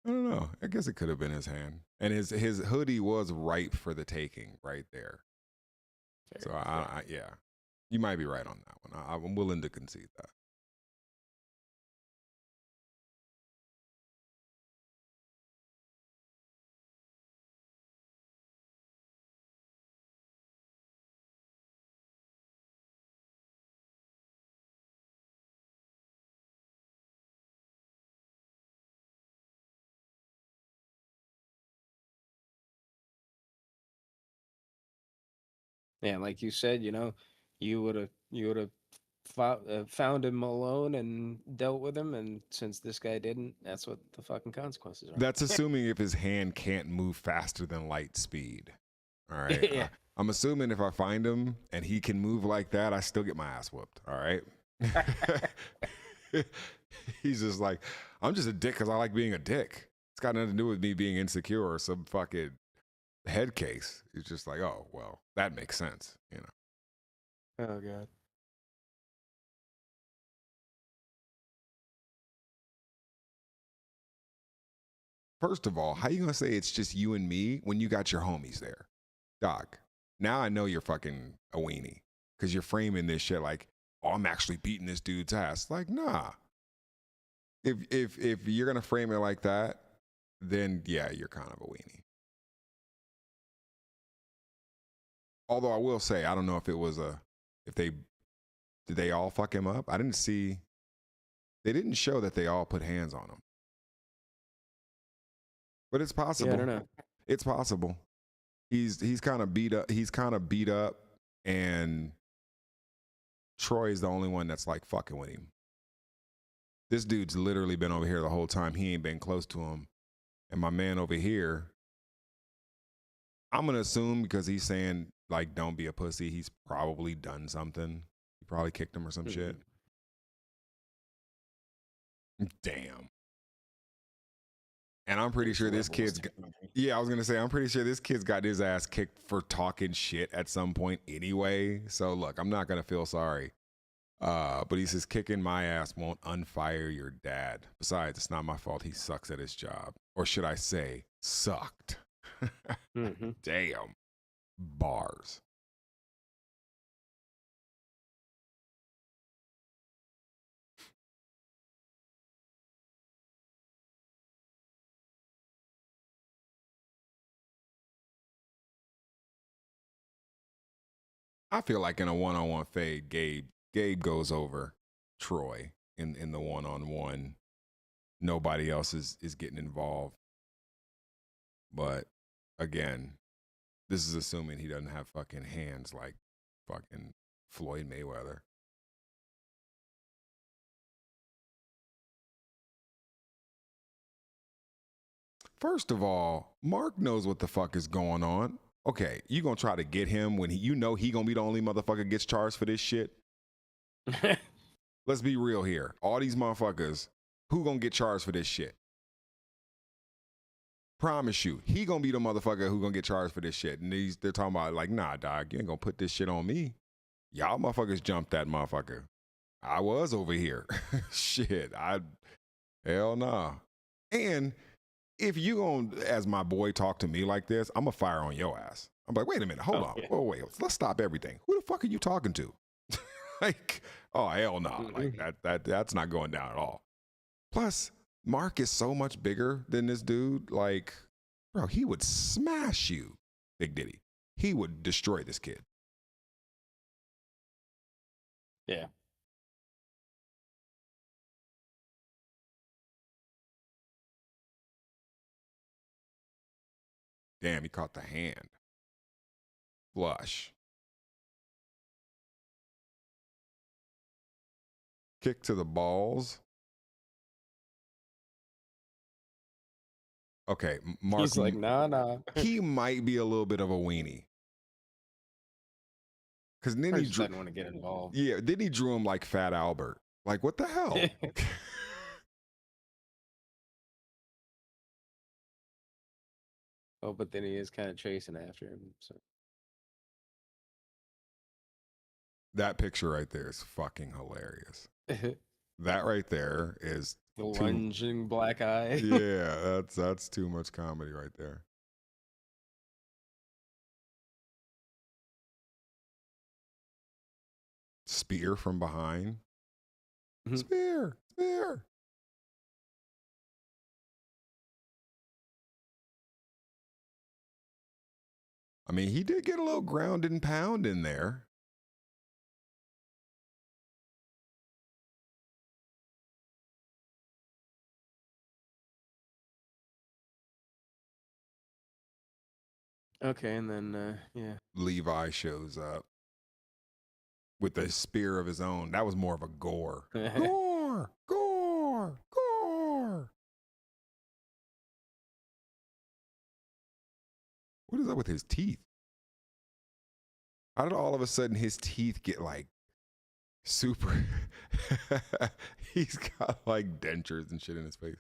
Speaker 1: I don't know. I guess it could have been his hand, and his hoodie was ripe for the taking right there. So yeah, you might be right on that one. I'm willing to concede that.
Speaker 2: Yeah, like you said, you would have found him alone and dealt with him, and since this guy didn't, that's what the fucking consequences are.
Speaker 1: That's assuming if his hand can't move faster than light speed. All right.
Speaker 2: Yeah.
Speaker 1: I'm assuming if I find him and he can move like that, I still get my ass whooped. All right. He's just like, I'm just a dick because I like being a dick. It's got nothing to do with me being insecure or some fucking head case. It's just like, oh, well, that makes sense, you know.
Speaker 2: Oh god.
Speaker 1: First of all, how you gonna say it's just you and me when you got your homies there? Dog, now I know you're fucking a weenie because you're framing this shit like, oh, I'm actually beating this dude's ass. Like, nah. If you're gonna frame it like that, then yeah, you're kind of a weenie. Although I will say, I don't know if it was if they did they all fuck him up. I didn't see. They didn't show that they all put hands on him, but it's possible.
Speaker 2: Yeah, I don't know.
Speaker 1: It's possible. He's kind of beat up. He's kind of beat up, and Troy's the only one that's like fucking with him. This dude's literally been over here the whole time. He ain't been close to him, and my man over here. I'm gonna assume because he's saying like don't be a pussy. He's probably done something. He probably kicked him or some shit. Damn. And I'm pretty sure this kid's. Yeah, I was gonna say I'm pretty sure this kid's got his ass kicked for talking shit at some point anyway. So look, I'm not gonna feel sorry. But he says kicking my ass won't unfire your dad. Besides, it's not my fault. He sucks at his job. Or should I say, sucked?
Speaker 2: Mm-hmm.
Speaker 1: Damn. Bars. I feel like in a one-on-one fade, Gabe goes over Troy in the one-on-one. Nobody else is getting involved. But again, this is assuming he doesn't have fucking hands like fucking Floyd Mayweather. First of all, Mark knows what the fuck is going on. Okay, you gonna try to get him when he gonna be the only motherfucker gets charged for this shit? Let's be real here. All these motherfuckers, who gonna get charged for this shit? Promise you, he gonna be the motherfucker who gonna get charged for this shit. And they're talking about like, nah, dog, you ain't gonna put this shit on me. Y'all motherfuckers jumped that motherfucker. I was over here. Shit, hell nah. And if you gonna, as my boy, talk to me like this, I'm gonna fire on your ass. I'm like, wait a minute, hold on.
Speaker 2: Yeah.
Speaker 1: Oh, wait, let's stop everything. Who the fuck are you talking to? Like, oh hell no. Nah. Like that's not going down at all. Plus, Mark is so much bigger than this dude. Like, bro, he would smash you, Big Diddy. He would destroy this kid.
Speaker 2: Yeah.
Speaker 1: Damn, he caught the hand. Flush. Kick to the balls. Okay, Mark.
Speaker 2: He's like, nah.
Speaker 1: He might be a little bit of a weenie. Because then
Speaker 2: I
Speaker 1: he
Speaker 2: just didn't want to get involved.
Speaker 1: Yeah, then he drew him like Fat Albert. Like, what the hell?
Speaker 2: Oh, but then he is kind of chasing after him. So
Speaker 1: That picture right there is fucking hilarious. That right there is
Speaker 2: the lunging black eye.
Speaker 1: Yeah, that's too much comedy right there. Spear from behind. Spear. I mean, he did get a little ground and pound in there.
Speaker 2: Okay, and then yeah,
Speaker 1: Levi shows up with the spear of his own. That was more of a gore. Gore. What is up with his teeth? How did all of a sudden his teeth get like super? He's got like dentures and shit in his face.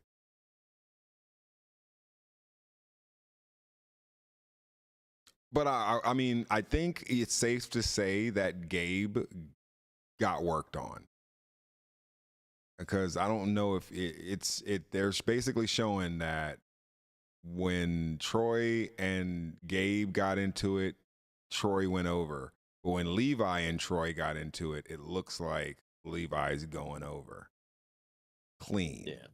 Speaker 1: But I mean, I think it's safe to say that Gabe got worked on, because I don't know if it's they're basically showing that when Troy and Gabe got into it, Troy went over. But when Levi and Troy got into it, it looks like Levi's going over. Clean.
Speaker 2: yeah.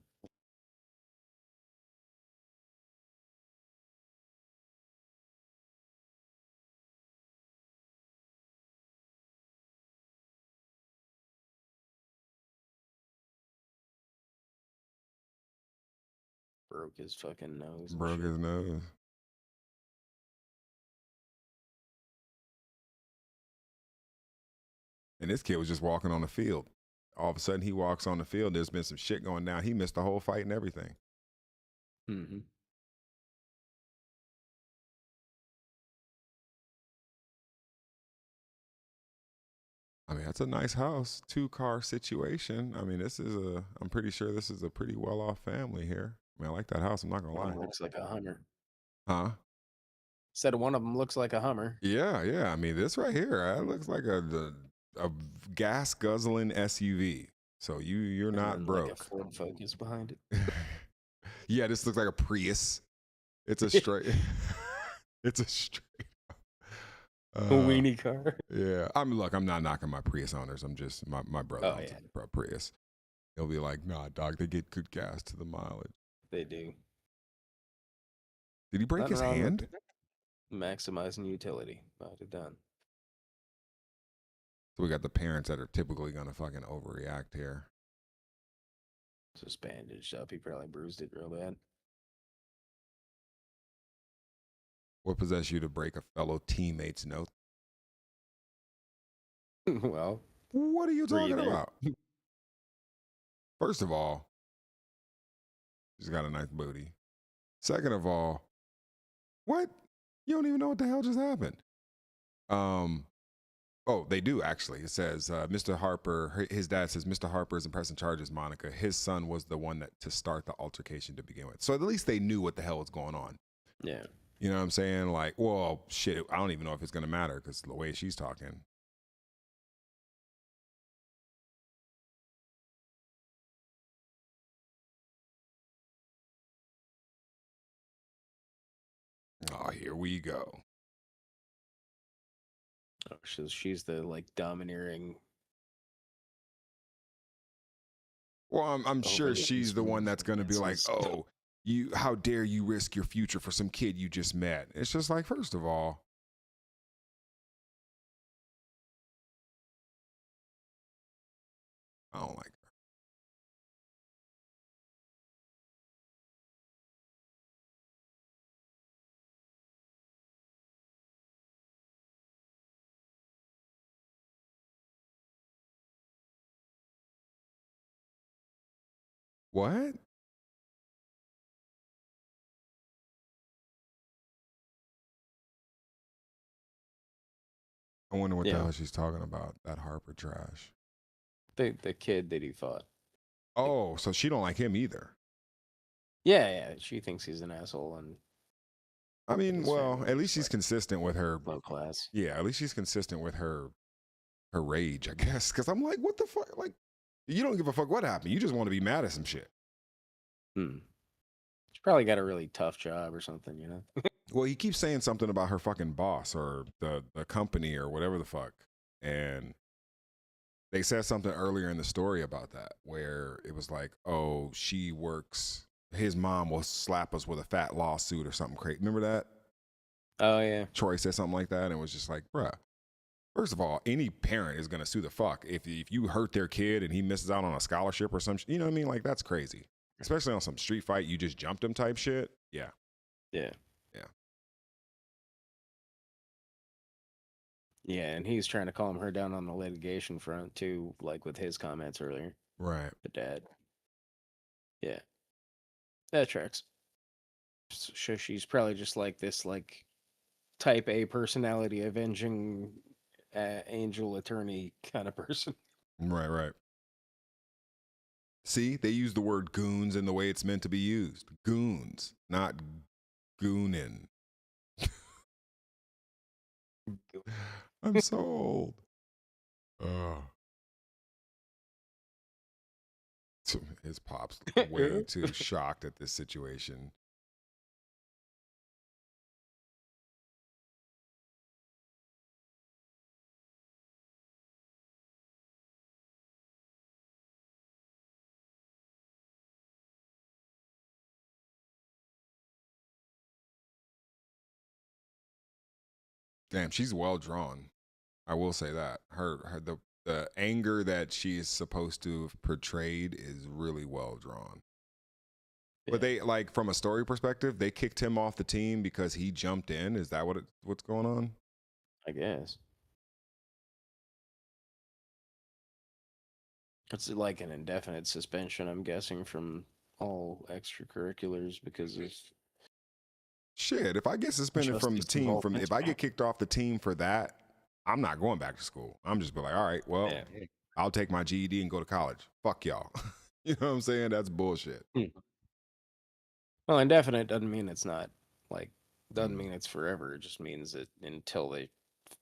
Speaker 2: Broke his fucking nose.
Speaker 1: Broke his nose. And this kid was just walking on the field. All of a sudden, he walks on the field. There's been some shit going down. He missed the whole fight and everything.
Speaker 2: Mm-hmm.
Speaker 1: I mean, that's a nice house, 2-car situation. I mean, I'm pretty sure this is a pretty well-off family here. I mean, I like that house. I'm not going to lie.
Speaker 2: Looks like a Hummer.
Speaker 1: Huh?
Speaker 2: Said one of them looks like a Hummer.
Speaker 1: Yeah. I mean, this right here, that looks like a gas guzzling SUV. So you're not broke.
Speaker 2: Like a Ford Focus behind it.
Speaker 1: Yeah, this looks like a Prius. It's a straight. It's a straight.
Speaker 2: A weenie car.
Speaker 1: Yeah. Look, I'm not knocking my Prius owners. I'm just my brother
Speaker 2: Oh
Speaker 1: owns
Speaker 2: yeah,
Speaker 1: a Prius. He'll be like, nah, dog, they get good gas to the mileage.
Speaker 2: they do.
Speaker 1: Did he break
Speaker 2: Nothing
Speaker 1: his
Speaker 2: wrong with
Speaker 1: hand?
Speaker 2: maximizing utility. Might have done.
Speaker 1: So we got the parents that are typically gonna fucking overreact here.
Speaker 2: Just bandaged up. He probably bruised it real bad.
Speaker 1: What possessed you to break a fellow teammate's nose?
Speaker 2: Well,
Speaker 1: What are you
Speaker 2: were you
Speaker 1: talking
Speaker 2: there?
Speaker 1: about? First of all, she's got a nice booty. Second of all, what? You don't even know what the hell just happened. Oh, they do actually. It says Mr. Harper. His dad says Mr. Harper isn't pressing charges. Monica, his son was the one that to start the altercation to begin with. So at least they knew what the hell was going on.
Speaker 2: Yeah.
Speaker 1: You know what I'm saying? Like, well, shit. I don't even know if it's gonna matter because the way she's talking. Oh, here we go.
Speaker 2: Oh, she's the like domineering.
Speaker 1: Well, I'm sure
Speaker 2: Overly
Speaker 1: she's the one that's gonna be like,
Speaker 2: submissive.
Speaker 1: oh, you, how dare you risk your future for some kid you just met? It's just like, first of all, I don't like her. What? I wonder what the
Speaker 2: Yeah,
Speaker 1: hell she's talking about. That Harper trash.
Speaker 2: the kid that he fought. Like,
Speaker 1: Oh, so she don't like him either.
Speaker 2: yeah. She thinks he's an asshole and
Speaker 1: I mean,
Speaker 2: his
Speaker 1: well, at
Speaker 2: family
Speaker 1: least
Speaker 2: is
Speaker 1: she's
Speaker 2: like
Speaker 1: consistent with her.
Speaker 2: low class.
Speaker 1: Yeah, at least she's consistent with her rage, I guess. Because I'm like, what the fuck? Like, you don't give a fuck what happened. You just want to be mad at some shit.
Speaker 2: Hmm. She probably got a really tough job or something, you know.
Speaker 1: Well, he keeps saying something about her fucking boss or the company or whatever the fuck, and they said something earlier in the story about that where it was like, oh, she works. His mom will slap us with a fat lawsuit or something crazy. Remember that?
Speaker 2: Oh yeah.
Speaker 1: Troy said something like that, and it was just like, bruh. First of all, any parent is gonna sue the fuck if you hurt their kid and he misses out on a scholarship or some, you know what I mean? Like that's crazy, especially on some street fight. You just jumped him type shit. Yeah,
Speaker 2: Yeah.
Speaker 1: yeah,
Speaker 2: Yeah, and he's trying to calm her down on the litigation front too, like with his comments earlier.
Speaker 1: right.
Speaker 2: The dad. Yeah. That tracks. So she's probably just like this like type A personality avenging angel attorney kind of person.
Speaker 1: Right, right. See, they use the word goons in the way it's meant to be used. Goons, not goonin. I'm so old. Oh. His pops way too shocked at this situation. Damn, she's well drawn. I will say that her the anger that she is supposed to have portrayed is really well drawn. But
Speaker 2: Yeah,
Speaker 1: they like from a story perspective, they kicked him off the team because he jumped in. Is that what's going on?
Speaker 2: I guess. It's like an indefinite suspension, I'm guessing, from all extracurriculars because of
Speaker 1: Shit, if I get suspended from the
Speaker 2: justice
Speaker 1: team
Speaker 2: involvement.
Speaker 1: if I get kicked off the team for that, I'm not going back to school. I'm just be like, all right, well,
Speaker 2: Yeah.
Speaker 1: I'll take my GED and go to college. Fuck y'all. You know what I'm saying? That's bullshit.
Speaker 2: Hmm. Well, indefinite doesn't mean it's not like doesn't
Speaker 1: Mm.
Speaker 2: mean it's forever. It just means that until they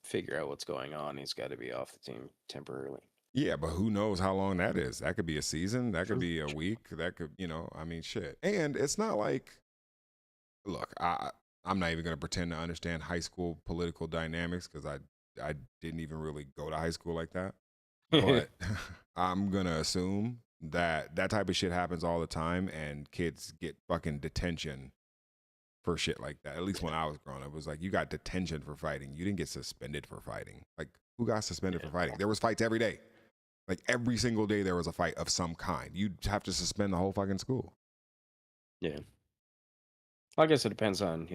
Speaker 2: figure out what's going on, he's got to be off the team temporarily.
Speaker 1: Yeah, but who knows how long that is? That could be a season. That could
Speaker 2: True.
Speaker 1: be a week. That could, I mean, shit. And it's not like, look, I'm not even gonna pretend to understand high school political dynamics because I didn't even really go to high school like that. But I'm gonna assume that that type of shit happens all the time, and kids get fucking detention for shit like that. At least when I was growing up, it was like you got detention for fighting. You didn't get suspended for fighting. Like who got suspended for
Speaker 2: Yeah.
Speaker 1: fighting? There was fights every day. Like every single day there was a fight of some kind. You'd have to suspend the whole fucking school.
Speaker 2: Yeah. I guess it depends on,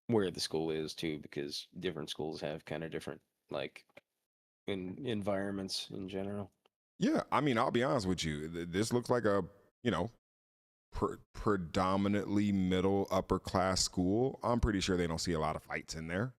Speaker 2: where the school is too, because different schools have kind of different like environments in general.
Speaker 1: Yeah, I mean, I'll be honest with you. This looks like a, you know, predominantly middle upper class school. I'm pretty sure they don't see a lot of fights in there.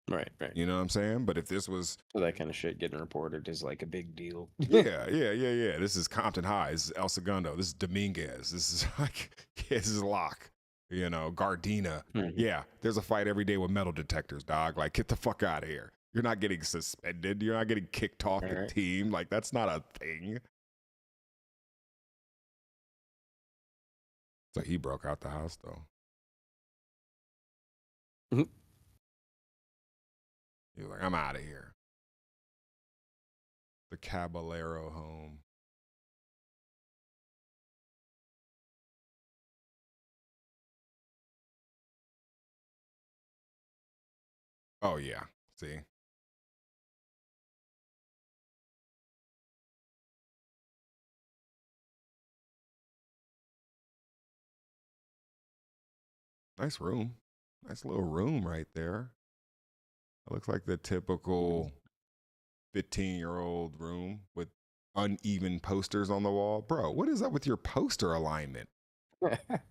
Speaker 2: Right, right.
Speaker 1: You know what I'm saying? But if this was,
Speaker 2: So that kind of shit getting reported is like a big deal.
Speaker 1: yeah. This is Compton High. This is El Segundo. This is Dominguez. This is like, yeah, this is Locke. Gardena.
Speaker 2: Mhm.
Speaker 1: Yeah, there's a fight every day with metal detectors, dog. Like, get the fuck out of here. You're not getting suspended. You're not getting kicked off
Speaker 2: All
Speaker 1: the
Speaker 2: right.
Speaker 1: team. Like, that's not a thing. So he broke out the house, though.
Speaker 2: Mhm.
Speaker 1: He was like, I'm out of here. The Caballero home. Oh, yeah. See? Nice room. Nice little room right there. It looks like the typical 15-year-old room with uneven posters on the wall. Bro, what is up with your poster alignment?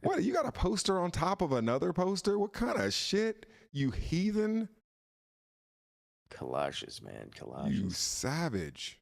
Speaker 1: What? You got a poster on top of another poster? What kind of shit? You heathen?
Speaker 2: Collages, man,
Speaker 1: You
Speaker 2: collages.
Speaker 1: savage.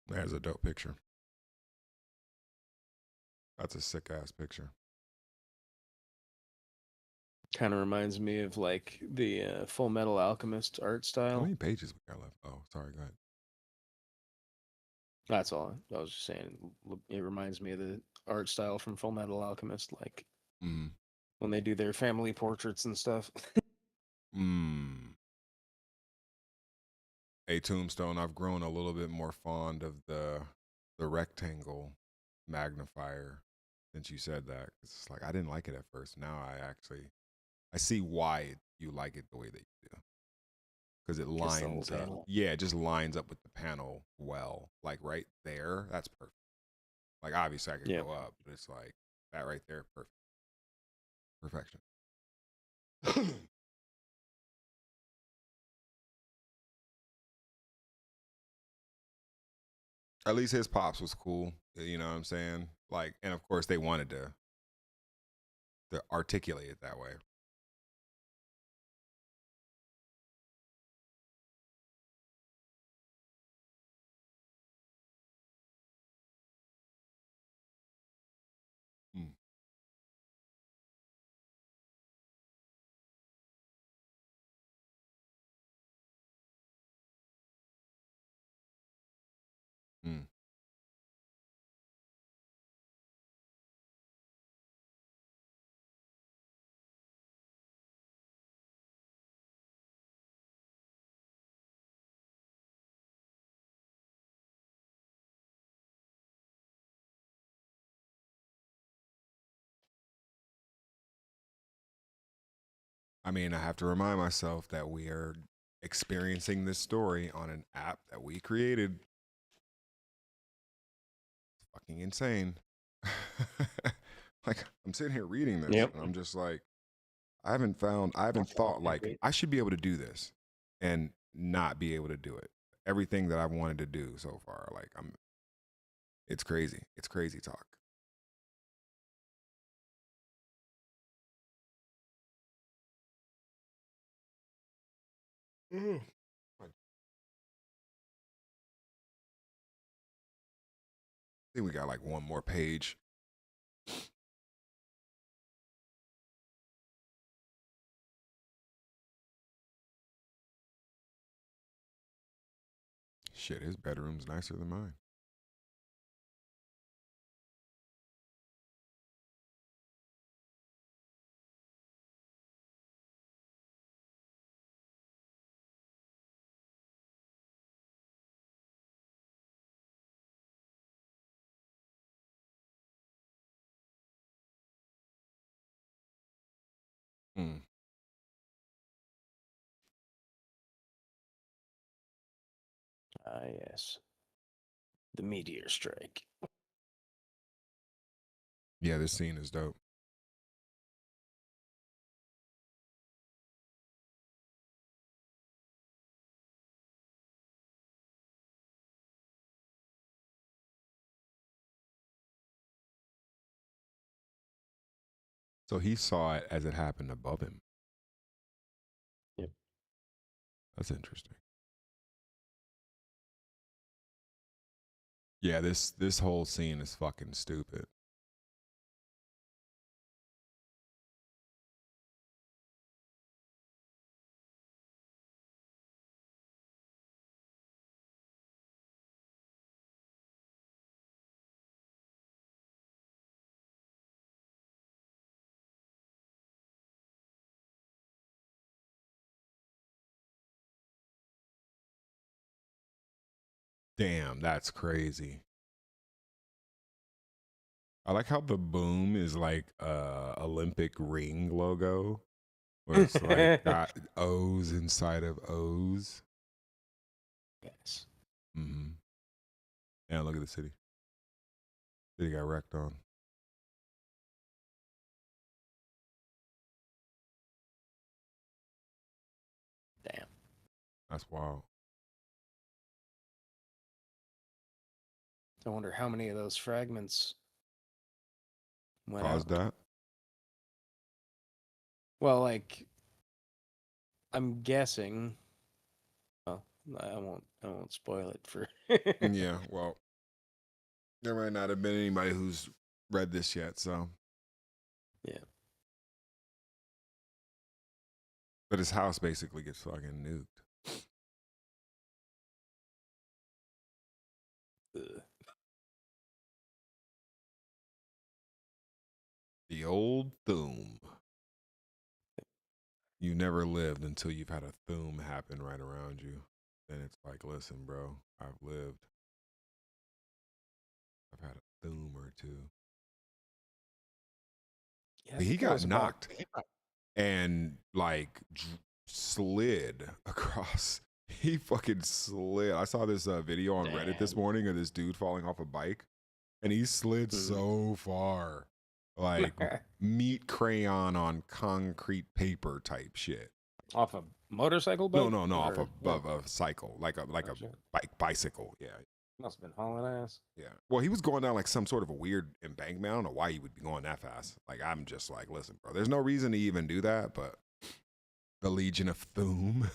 Speaker 1: There's a dope picture. That's a sick ass picture.
Speaker 2: Kind of reminds me of like the Full Metal Alchemist art
Speaker 1: How
Speaker 2: style.
Speaker 1: many pages we got left? Oh, sorry, go ahead.
Speaker 2: That's all. I was just saying. It reminds me of the art style from Full Metal Alchemist, like
Speaker 1: Mm.
Speaker 2: when they do their family portraits and stuff.
Speaker 1: Mm. A Tombstone, I've grown a little bit more fond of the rectangle magnifier since you said that. It's like I didn't like it at first. Now I see why you like it the way that you do. Because it
Speaker 2: Just the whole
Speaker 1: lines up.
Speaker 2: panel.
Speaker 1: Yeah, it just lines up with the panel well. Like right there, that's perfect. Like obviously I could
Speaker 2: Yeah.
Speaker 1: go up, but it's like that right there, perfect. Perfection. At least his pops was cool. You know what I'm saying? Like, and of course they wanted to articulate it that way. Mm, mm, I mean, I have to remind myself that we are experiencing this story on an app that we created. It's fucking insane. Like, I'm sitting here reading this
Speaker 2: Yep.
Speaker 1: and I'm just like, I haven't thought like I should be able to do this and not be able to do it. Everything that I've wanted to do so far, like it's crazy. It's crazy talk. Mm. I think we got like one more page. Shit, his bedroom's nicer than mine. Mm.
Speaker 2: Ah, yes. The meteor strike.
Speaker 1: Yeah, this scene is dope. So he saw it as it happened above him.
Speaker 2: Yep.
Speaker 1: That's interesting. Yeah, this whole scene is fucking stupid. Damn, that's crazy. I like how the boom is like Olympic ring logo, where it's like got O's inside of O's.
Speaker 2: Yes.
Speaker 1: Mm-hmm. Yeah, look at the city. City got wrecked on.
Speaker 2: Damn.
Speaker 1: That's wild.
Speaker 2: I wonder how many of those fragments went
Speaker 1: Caused
Speaker 2: out.
Speaker 1: that?
Speaker 2: Well, like I'm guessing. Well, I won't. I won't spoil it for.
Speaker 1: Yeah, well, there might not have been anybody who's read this yet, so.
Speaker 2: Yeah.
Speaker 1: But his house basically gets fucking nuked.
Speaker 2: Ugh.
Speaker 1: The old Thum. You never lived until you've had a Thum happen right around you. Then it's like, listen, bro, I've lived. I've had a Thum or two.
Speaker 2: Yeah, I
Speaker 1: But he
Speaker 2: think it
Speaker 1: got
Speaker 2: was about.
Speaker 1: knocked and like slid across. He fucking slid. I saw this video on Reddit this
Speaker 2: Damn.
Speaker 1: morning of this dude falling off a bike, and he slid so far, like meat crayon on concrete paper type shit.
Speaker 2: Off a motorcycle
Speaker 1: No,
Speaker 2: bike?
Speaker 1: no, no, off
Speaker 2: Or no?
Speaker 1: of a cycle, like
Speaker 2: Oh,
Speaker 1: a
Speaker 2: shit.
Speaker 1: bicycle. Yeah,
Speaker 2: Must have been hauling ass.
Speaker 1: yeah. Well, he was going down like some sort of a weird embankment. I don't know why he would be going that fast. Like, I'm just like, listen, bro, there's no reason to even do that, but the Legion of Thum.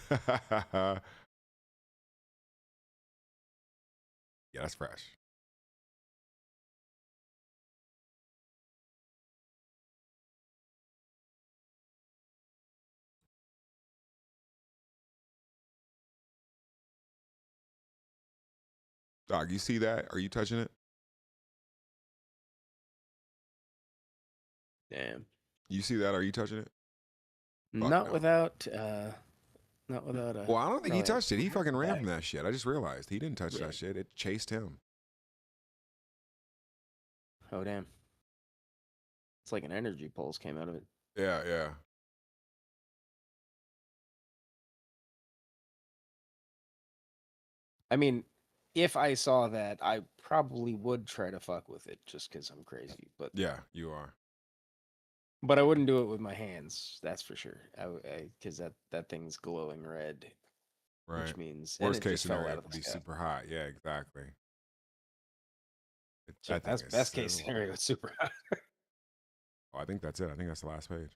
Speaker 1: Yeah, that's fresh. Dog, you see that? Are you touching it?
Speaker 2: Damn.
Speaker 1: You see that? Are you touching it? Fuck
Speaker 2: Not
Speaker 1: no.
Speaker 2: without. Not without a.
Speaker 1: Well, I don't think he
Speaker 2: Probably
Speaker 1: touched it. He fucking ran
Speaker 2: bag.
Speaker 1: from that shit. I just realized he didn't touch
Speaker 2: Yeah.
Speaker 1: that shit. It chased him.
Speaker 2: Oh damn. It's like an energy pulse came out of it.
Speaker 1: Yeah, yeah.
Speaker 2: I mean, if I saw that, I probably would try to fuck with it just because I'm crazy.
Speaker 1: Yeah, you are.
Speaker 2: But I wouldn't do it with my hands. That's for sure. Because that thing's glowing red,
Speaker 1: Right.
Speaker 2: which means and
Speaker 1: Worst
Speaker 2: it
Speaker 1: case
Speaker 2: just fell
Speaker 1: scenario,
Speaker 2: out
Speaker 1: it
Speaker 2: of
Speaker 1: could
Speaker 2: the
Speaker 1: be
Speaker 2: sky.
Speaker 1: super hot. Yeah, exactly.
Speaker 2: Shit,
Speaker 1: That thing
Speaker 2: that's
Speaker 1: is
Speaker 2: best case
Speaker 1: so
Speaker 2: scenario. It's super hot.
Speaker 1: Oh, I think that's it. I think that's the last page.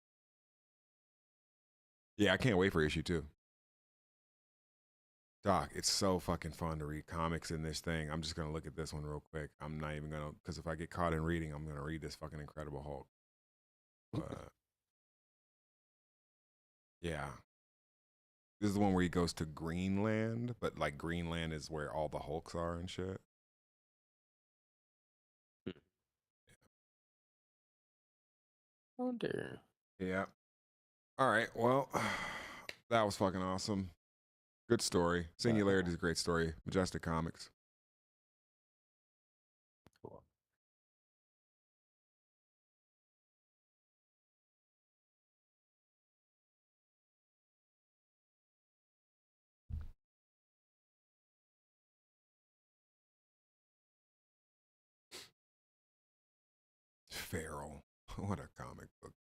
Speaker 1: Yeah, I can't wait for issue 2. Doc, it's so fucking fun to read comics in this thing. I'm just gonna look at this one real quick. I'm not even gonna, because if I get caught in reading, I'm gonna read this fucking Incredible Hulk. But yeah, this is the one where he goes to Greenland, but like Greenland is where all the Hulks are and shit.
Speaker 2: Wonder.
Speaker 1: Yeah. All right. Well, that was fucking awesome. Good story. Singularity is a great story. Majestic Comics.
Speaker 2: Cool.
Speaker 1: Feral. What a comic book.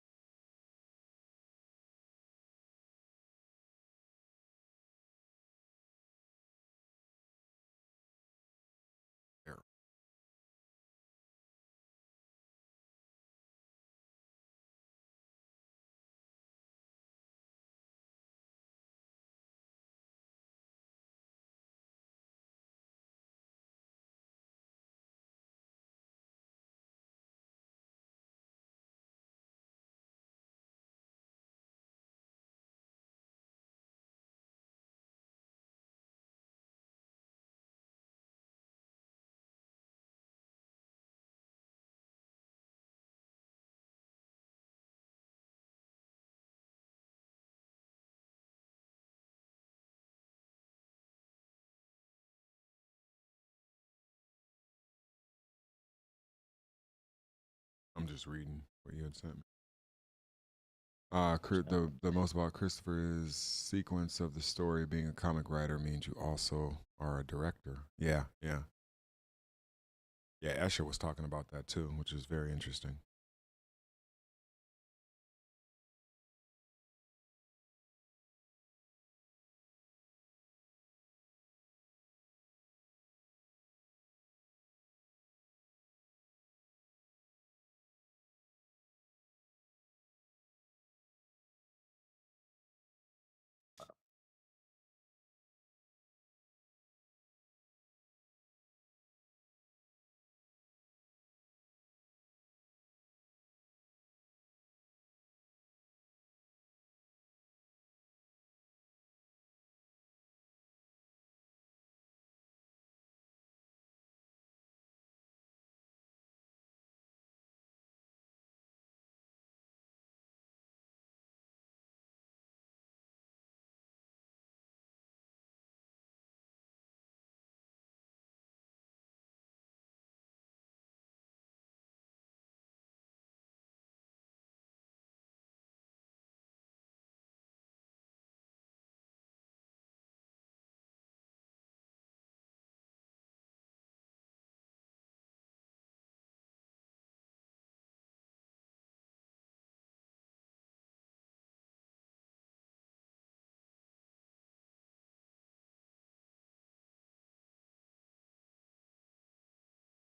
Speaker 1: Feral. I'm just reading what you had sent me. The most about Christopher is sequence of the story being a comic writer means you also are a director. Yeah, yeah. Yeah, Escher was talking about that too, which is very interesting.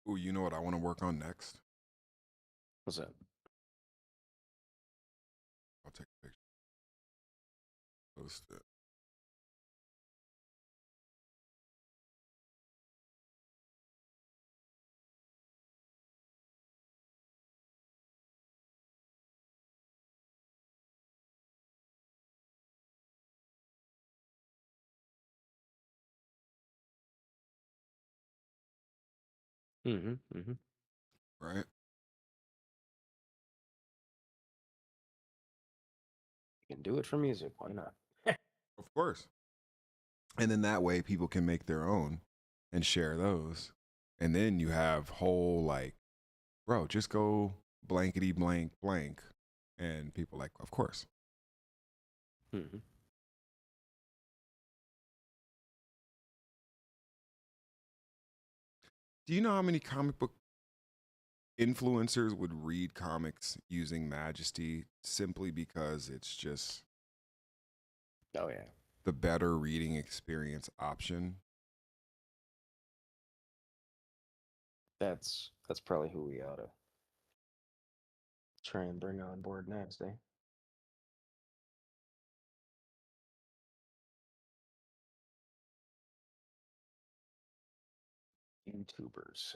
Speaker 1: Ooh, you know what I want to work on next?
Speaker 2: What's that?
Speaker 1: I'll take a picture. Post it.
Speaker 2: Mm-hmm. Mm-hmm.
Speaker 1: Right?
Speaker 2: You can do it for music. Why not?
Speaker 1: Of course. And then that way people can make their own and share those. And then you have whole like, bro, just go blankety blank blank. And people like, of course.
Speaker 2: Mm-hmm.
Speaker 1: Do you know how many comic book influencers would read comics using Majesty simply because it's just
Speaker 2: Oh yeah.
Speaker 1: the better reading experience option?
Speaker 2: That's probably who we ought to try and bring on board next, eh? YouTubers.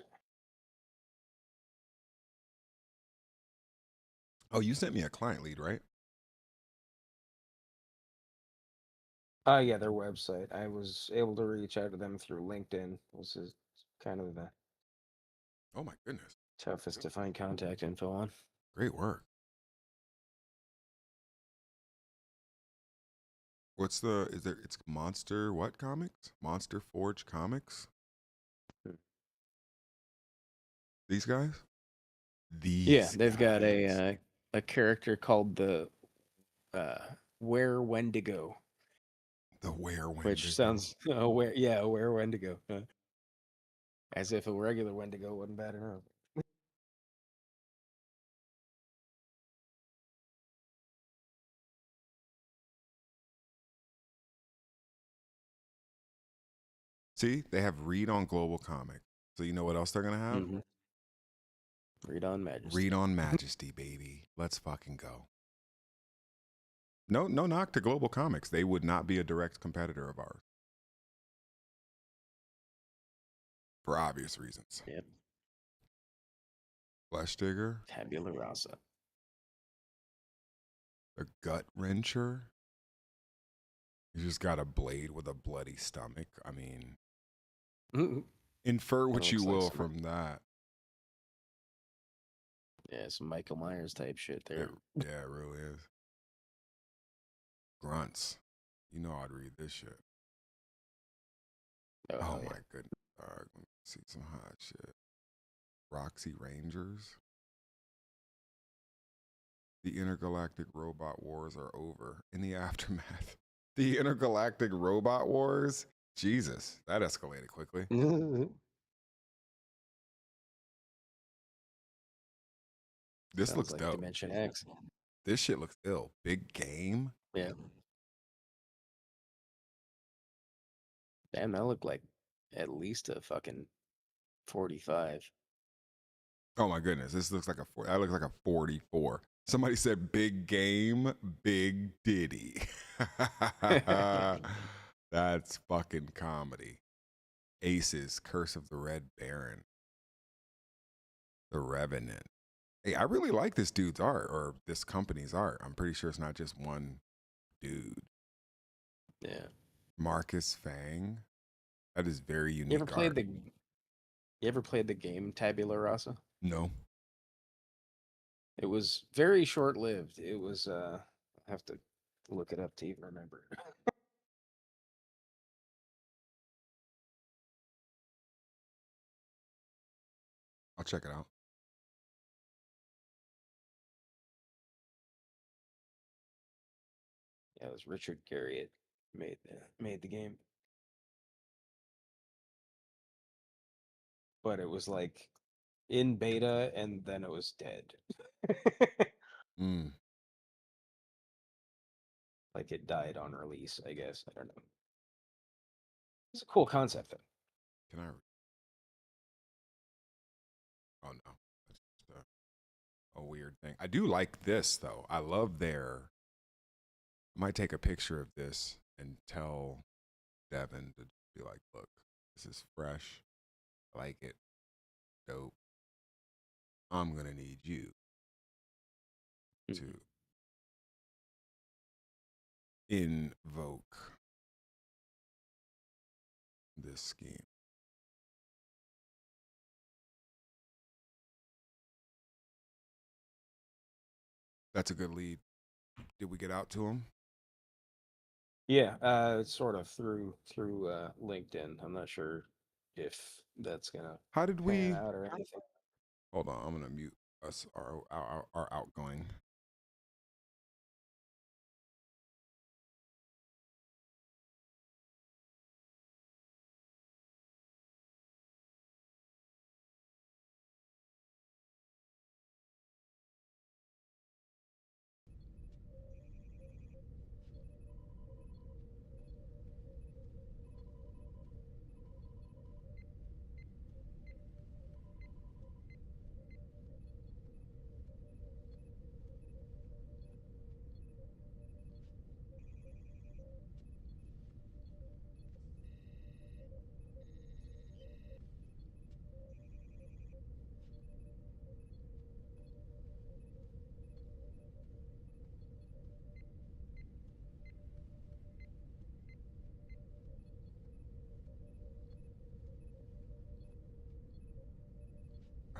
Speaker 1: Oh, you sent me a client lead, right?
Speaker 2: Yeah, their website. I was able to reach out to them through LinkedIn. This is kind of the
Speaker 1: Oh my goodness.
Speaker 2: toughest to find contact info on.
Speaker 1: Great work. What's the is there it's Monster what comics? Monster Forge Comics?
Speaker 2: Hmm.
Speaker 1: These guys?
Speaker 2: Yeah,
Speaker 1: These
Speaker 2: they've got
Speaker 1: guys.
Speaker 2: a character called the uh Where Wendigo,
Speaker 1: The Where
Speaker 2: which
Speaker 1: Wendigo.
Speaker 2: sounds Where Wendigo. As if a regular Wendigo wasn't bad enough.
Speaker 1: See, they have read on Global Comic. So you know what else they're gonna have?
Speaker 2: Mm-hmm. Read on Majesty.
Speaker 1: Read on Majesty, baby. Let's fucking go. No, no knock to Global Comics. They would not be a direct competitor of ours for obvious reasons.
Speaker 2: Yep.
Speaker 1: Flesh Digger,
Speaker 2: Tabula Rasa.
Speaker 1: the Gut Wrencher. You just got a blade with a bloody stomach. I mean,
Speaker 2: Mm-hmm.
Speaker 1: infer
Speaker 2: Kind of
Speaker 1: what you
Speaker 2: looks like
Speaker 1: will
Speaker 2: some
Speaker 1: from that.
Speaker 2: some Michael Myers type shit
Speaker 1: It,
Speaker 2: there.
Speaker 1: yeah, it really is. Grunts. You know I'd read this shit.
Speaker 2: Oh
Speaker 1: Oh
Speaker 2: hell
Speaker 1: my
Speaker 2: yeah.
Speaker 1: goodness. All right, let me see some hot shit. Roxy Rangers. The intergalactic robot wars are over. In the aftermath, the intergalactic robot wars? Jesus, that escalated quickly. This
Speaker 2: Sounds
Speaker 1: looks
Speaker 2: like
Speaker 1: dope.
Speaker 2: Dimension X.
Speaker 1: This shit looks ill. Big game.
Speaker 2: Yeah. Damn, that looked like at least a fucking 45.
Speaker 1: Oh my goodness, this looks like that looks like a 44. Somebody said big game, big Diddy. That's fucking comedy. Aces, Curse of the Red Baron, The Revenant. Hey, I really like this dude's art or this company's art. I'm pretty sure it's not just one dude.
Speaker 2: Yeah.
Speaker 1: Marcus Fang. That is very
Speaker 2: You ever
Speaker 1: unique
Speaker 2: played
Speaker 1: art.
Speaker 2: the you ever played the game Tabula Rasa?
Speaker 1: No,
Speaker 2: It was very short lived. It was I have to look it up to even remember.
Speaker 1: I'll check it out.
Speaker 2: Yeah, it was Richard Garriott made the game. But it was like in beta and then it was dead.
Speaker 1: Mm,
Speaker 2: Like it died on release, I guess. I don't know. It's a cool concept though.
Speaker 1: can I? Oh no, that's just a weird thing. I do like this though. I love their. I might take a picture of this and tell Devin to be like, look, this is fresh. I like it. Dope. I'm gonna need you
Speaker 2: Mhm.
Speaker 1: to invoke this scheme. That's a good lead. Did we get out to him?
Speaker 2: Yeah, sort of through LinkedIn. I'm not sure if that's gonna
Speaker 1: How did
Speaker 2: pan
Speaker 1: we?
Speaker 2: out or anything.
Speaker 1: Hold on, I'm gonna mute us our outgoing.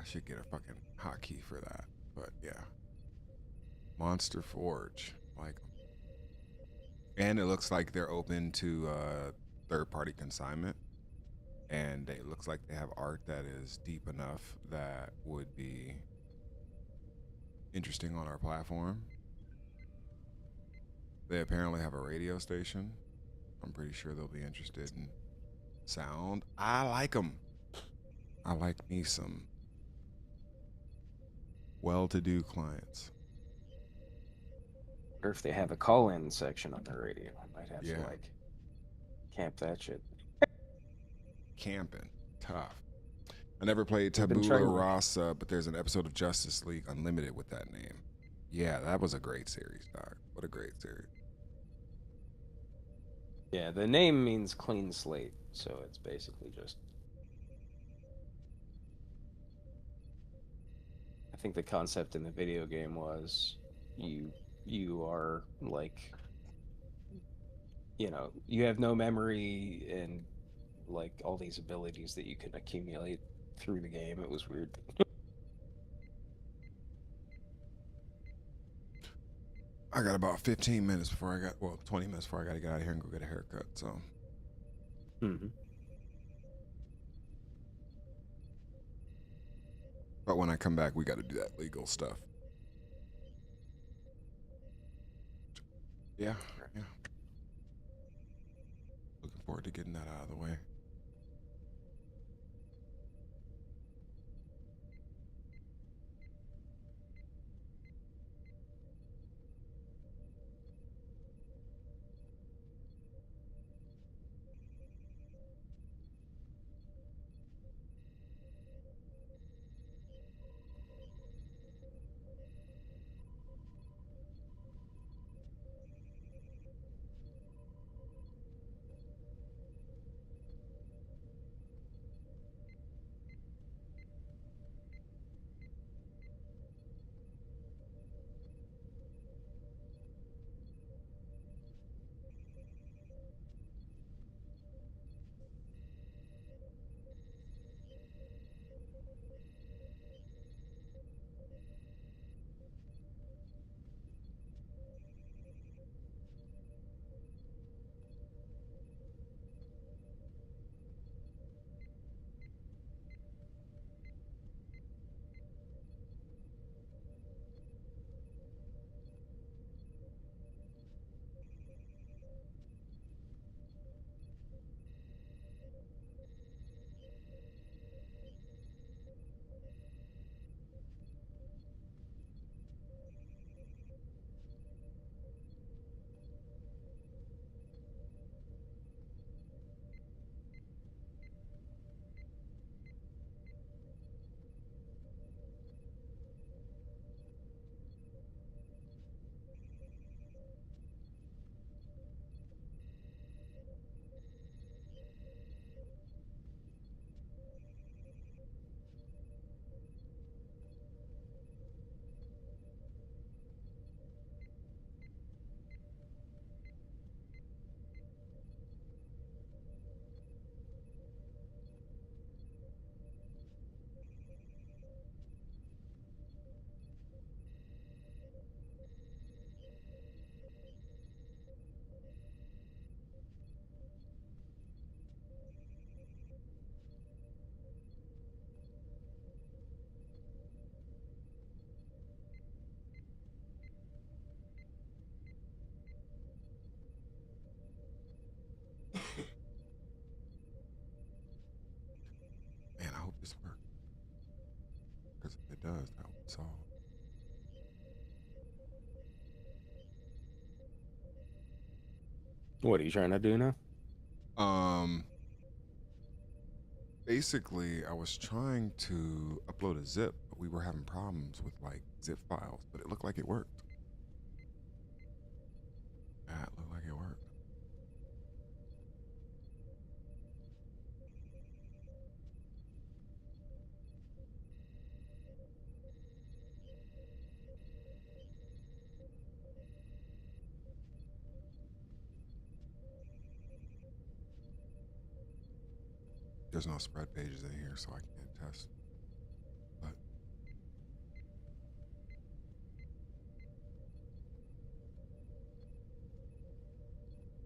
Speaker 1: should get a fucking hotkey for that. But yeah, Monster Forge, like, and it looks like they're open to third-party consignment, and it looks like they have art that is deep enough that would be interesting on our platform. They apparently have a radio station. I'm pretty sure they'll be interested in sound. I like them. I like me some well-to-do clients.
Speaker 2: Or if they have a call-in section on their radio, I might have to
Speaker 1: Yeah,
Speaker 2: like camp that shit.
Speaker 1: camping, tough. I never played
Speaker 2: I've been
Speaker 1: Tabula
Speaker 2: trying to.
Speaker 1: Rasa, but there's an episode of Justice League Unlimited with that name. Yeah, that was a great series, Doc. What a great series.
Speaker 2: Yeah, the name means clean slate, so it's basically just. I think the concept in the video game was you you are like you have no memory and like all these abilities that you can accumulate through the game. It was weird.
Speaker 1: I got about 15 minutes before I got, well, 20 minutes before I got to get out of here and go get a haircut. So,
Speaker 2: Mm-hmm.
Speaker 1: but when I come back, we got to do that legal stuff. Yeah, yeah. Looking forward to getting that out of the way. Man, I hope this works. Because if it does, that would solve.
Speaker 2: What are you trying to do now?
Speaker 1: Um, basically, I was trying to upload a zip, but we were having problems with like zip files, but it looked like it worked. Yeah, it looked like it worked. There's no spread pages in here, so I can't test. But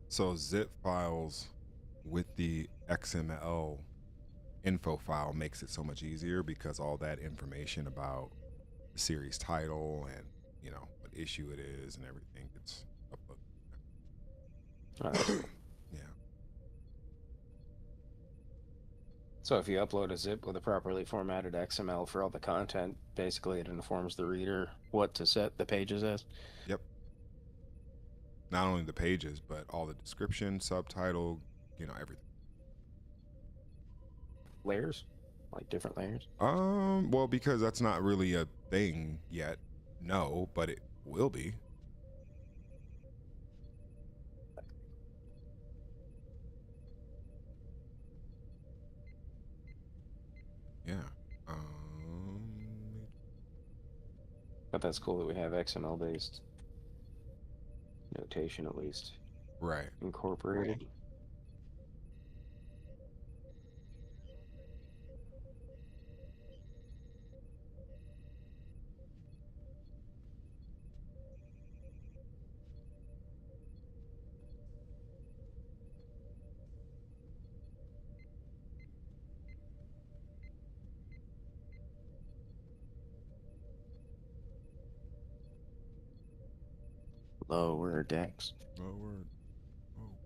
Speaker 1: So zip files with the XML info file makes it so much easier because all that information about the series title and what issue it is and everything gets
Speaker 2: Oh, that's
Speaker 1: uploaded.
Speaker 2: cool.
Speaker 1: Yeah.
Speaker 2: So if you upload a zip with a properly formatted XML for all the content, basically it informs the reader what to set the pages as.
Speaker 1: Yep. Not only the pages, but all the description, subtitle, everything.
Speaker 2: Layers, like different layers.
Speaker 1: Well, because that's not really a thing yet. No, but it will be. Yeah. Um,
Speaker 2: But that's cool that we have XML based notation at least
Speaker 1: right.
Speaker 2: incorporated. Lower decks.
Speaker 1: Oh, word. Oh.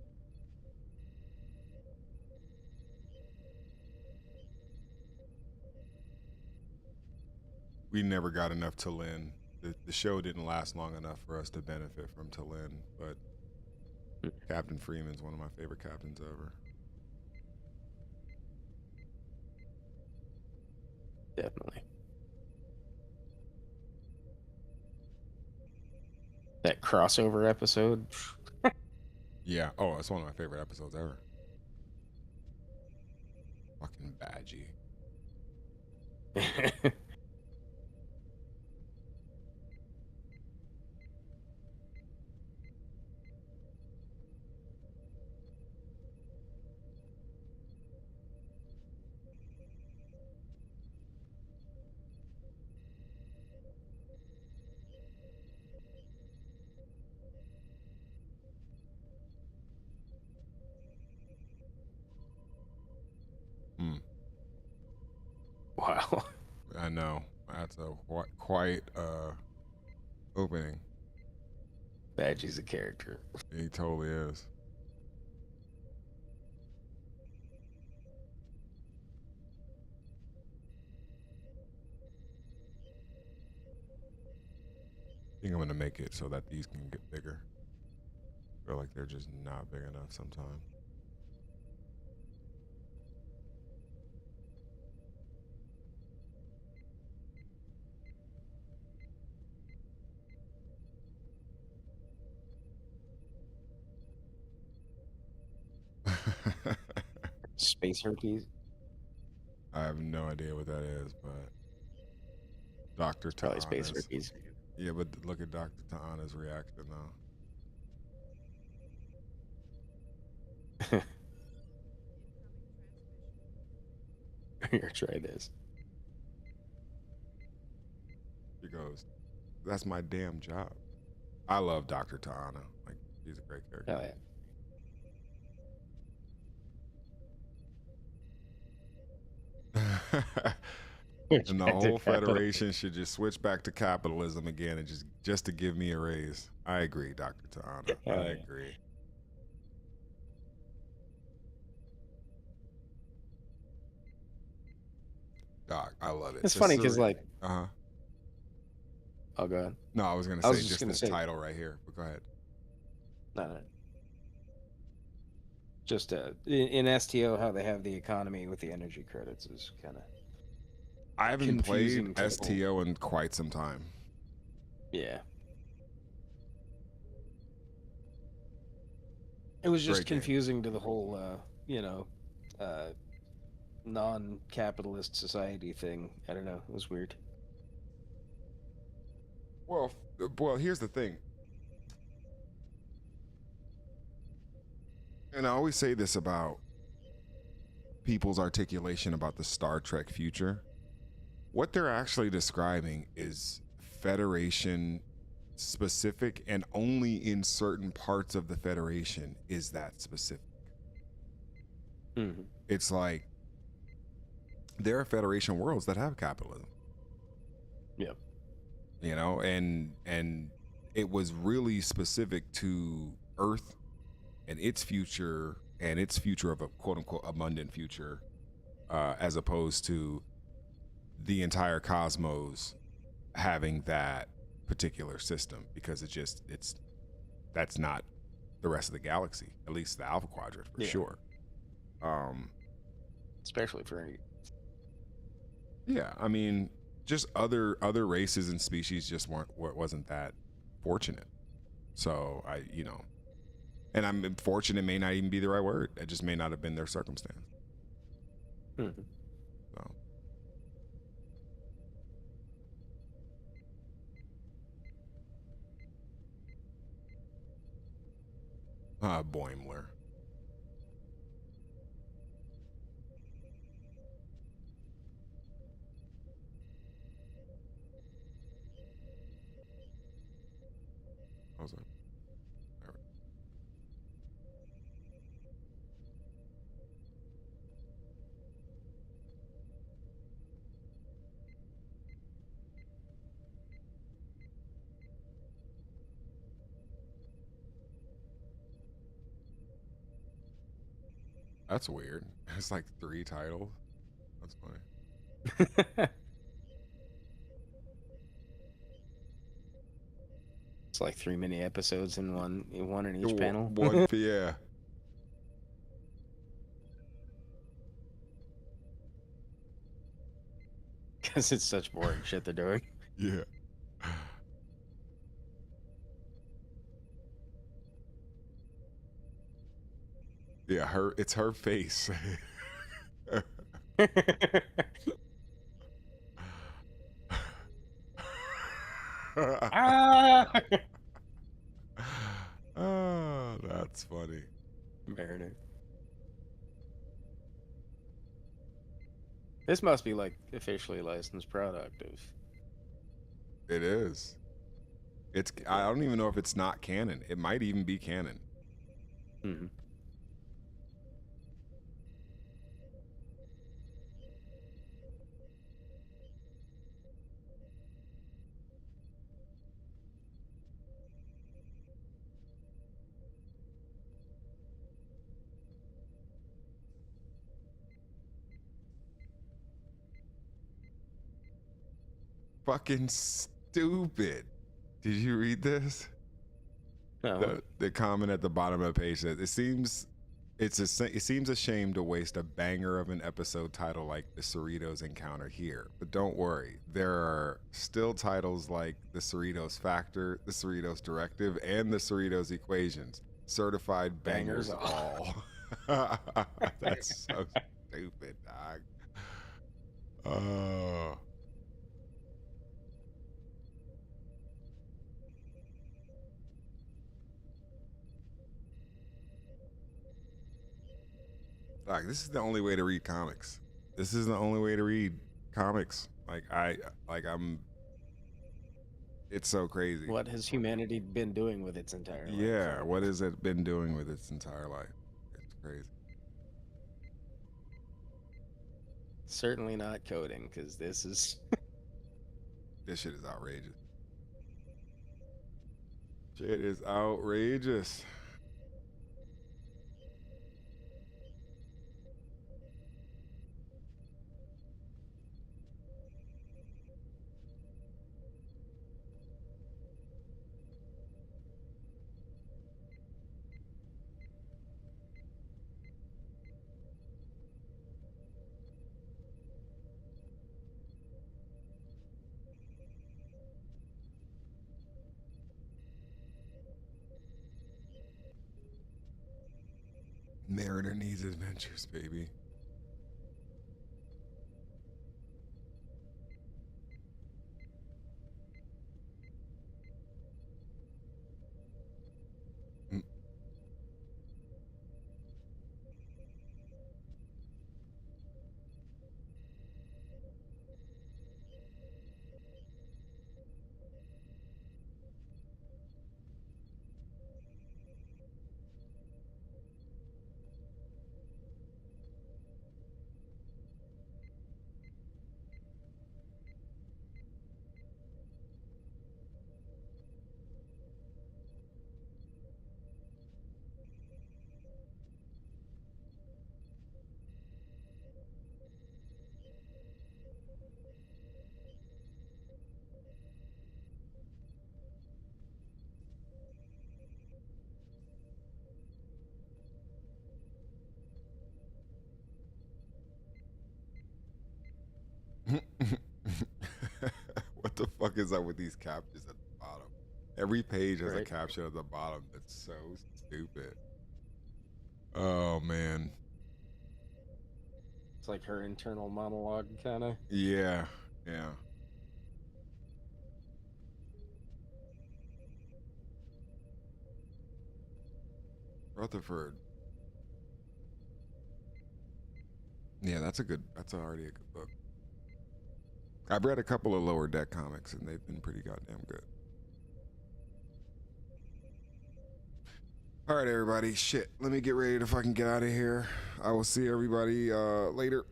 Speaker 1: We never got enough Talin. The show didn't last long enough for us to benefit from Talin, but Captain Freeman's one of my favorite captains ever.
Speaker 2: Definitely. That crossover episode.
Speaker 1: Yeah. Oh, it's one of my favorite episodes ever. Fucking Badgie. Hmm.
Speaker 2: Wow.
Speaker 1: I know. That's a quite opening.
Speaker 2: Badgie's a character.
Speaker 1: He totally is. I think I'm gonna make it so that these can get bigger. I feel like they're just not big enough sometimes.
Speaker 2: Space herpes.
Speaker 1: I have no idea what that is, but Dr.
Speaker 2: Probably space
Speaker 1: Ta'ana's.
Speaker 2: herpes.
Speaker 1: Yeah, but look at Dr. Ta'ana's reaction though.
Speaker 2: Here, try this.
Speaker 1: She goes, "That's my damn job." I love Dr. Ta'ana. Like, she's a great
Speaker 2: Oh
Speaker 1: character.
Speaker 2: yeah.
Speaker 1: And the
Speaker 2: Back to
Speaker 1: whole
Speaker 2: capital.
Speaker 1: Federation should just switch back to capitalism again and just to give me a raise. I agree, Dr. Ta'ana.
Speaker 2: Oh
Speaker 1: I
Speaker 2: yeah.
Speaker 1: agree. Doc, I love it.
Speaker 2: It's funny because like,
Speaker 1: Uh-huh.
Speaker 2: oh god.
Speaker 1: No, I was gonna
Speaker 2: I was
Speaker 1: say
Speaker 2: just
Speaker 1: just
Speaker 2: gonna
Speaker 1: this
Speaker 2: say,
Speaker 1: title right here, but go ahead.
Speaker 2: no, no, just in STO how they have the economy with the energy credits is kind of
Speaker 1: I haven't played
Speaker 2: confusing to the whole.
Speaker 1: STO in quite some time.
Speaker 2: Yeah. It was just
Speaker 1: Great game.
Speaker 2: confusing to the whole, uh, non-capitalist society thing. I don't know. It was weird.
Speaker 1: Well, here's the thing. And I always say this about people's articulation about the Star Trek future. What they're actually describing is Federation specific, and only in certain parts of the Federation is that specific.
Speaker 2: Mhm.
Speaker 1: It's like there are Federation worlds that have capitalism,
Speaker 2: Yep.
Speaker 1: you know, and it was really specific to Earth and its future of a quote unquote abundant future, as opposed to the entire cosmos having that particular system, because it's that's not the rest of the galaxy, at least the Alpha Quadrant for
Speaker 2: Yeah.
Speaker 1: sure. Um,
Speaker 2: Especially for
Speaker 1: yeah, I mean, just other races and species just wasn't that fortunate. So I, and I'm fortunate may not even be the right word. It just may not have been their circumstance.
Speaker 2: Mhm.
Speaker 1: So Boimler. What was that? That's weird. It's like 3 titles. That's funny.
Speaker 2: It's like 3 mini episodes in one in each panel.
Speaker 1: One, yeah,
Speaker 2: Because it's such boring shit they're doing.
Speaker 1: yeah, yeah. It's her face.
Speaker 2: Ah!
Speaker 1: Oh, that's funny.
Speaker 2: Mariner. This must be like officially licensed product of.
Speaker 1: It is. It's. I
Speaker 2: Yeah.
Speaker 1: don't even know if it's not canon. It might even be canon.
Speaker 2: Mhm.
Speaker 1: Fucking stupid. Did you read this?
Speaker 2: No.
Speaker 1: The comment at the bottom of the page says it seems a shame to waste a banger of an episode title like the Cerritos Encounter here, but don't worry, there are still titles like the Cerritos Factor, the Cerritos Directive, and the Cerritos Equations. Certified bangers,
Speaker 2: Bangers
Speaker 1: all. That's so stupid, dog. Oh, like this is the only way to read comics. This is the only way to read comics. I'm. It's so crazy.
Speaker 2: What has humanity been doing with its entire life?
Speaker 1: Yeah, what has it been doing with its entire life? It's crazy.
Speaker 2: Certainly not coding, because this is.
Speaker 1: This shit is outrageous. Shit is outrageous. Mariner needs adventures, baby. Mm. What the fuck is up with these captions at the bottom? Every page has a
Speaker 2: Right.
Speaker 1: caption at the bottom that's so stupid. Oh man.
Speaker 2: It's like her internal monologue, kind of.
Speaker 1: Yeah. Yeah. Rutherford. Yeah, that's already a good book. I've read a couple of Lower Deck comics and they've been pretty goddamn good. All right, everybody. Shit. Let me get ready to fucking get out of here. I will see everybody later.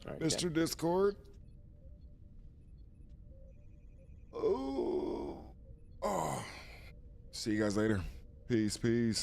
Speaker 2: All right, Ken.
Speaker 1: Mr. Discord. Oh. Oh. See you guys later. Peace, peace.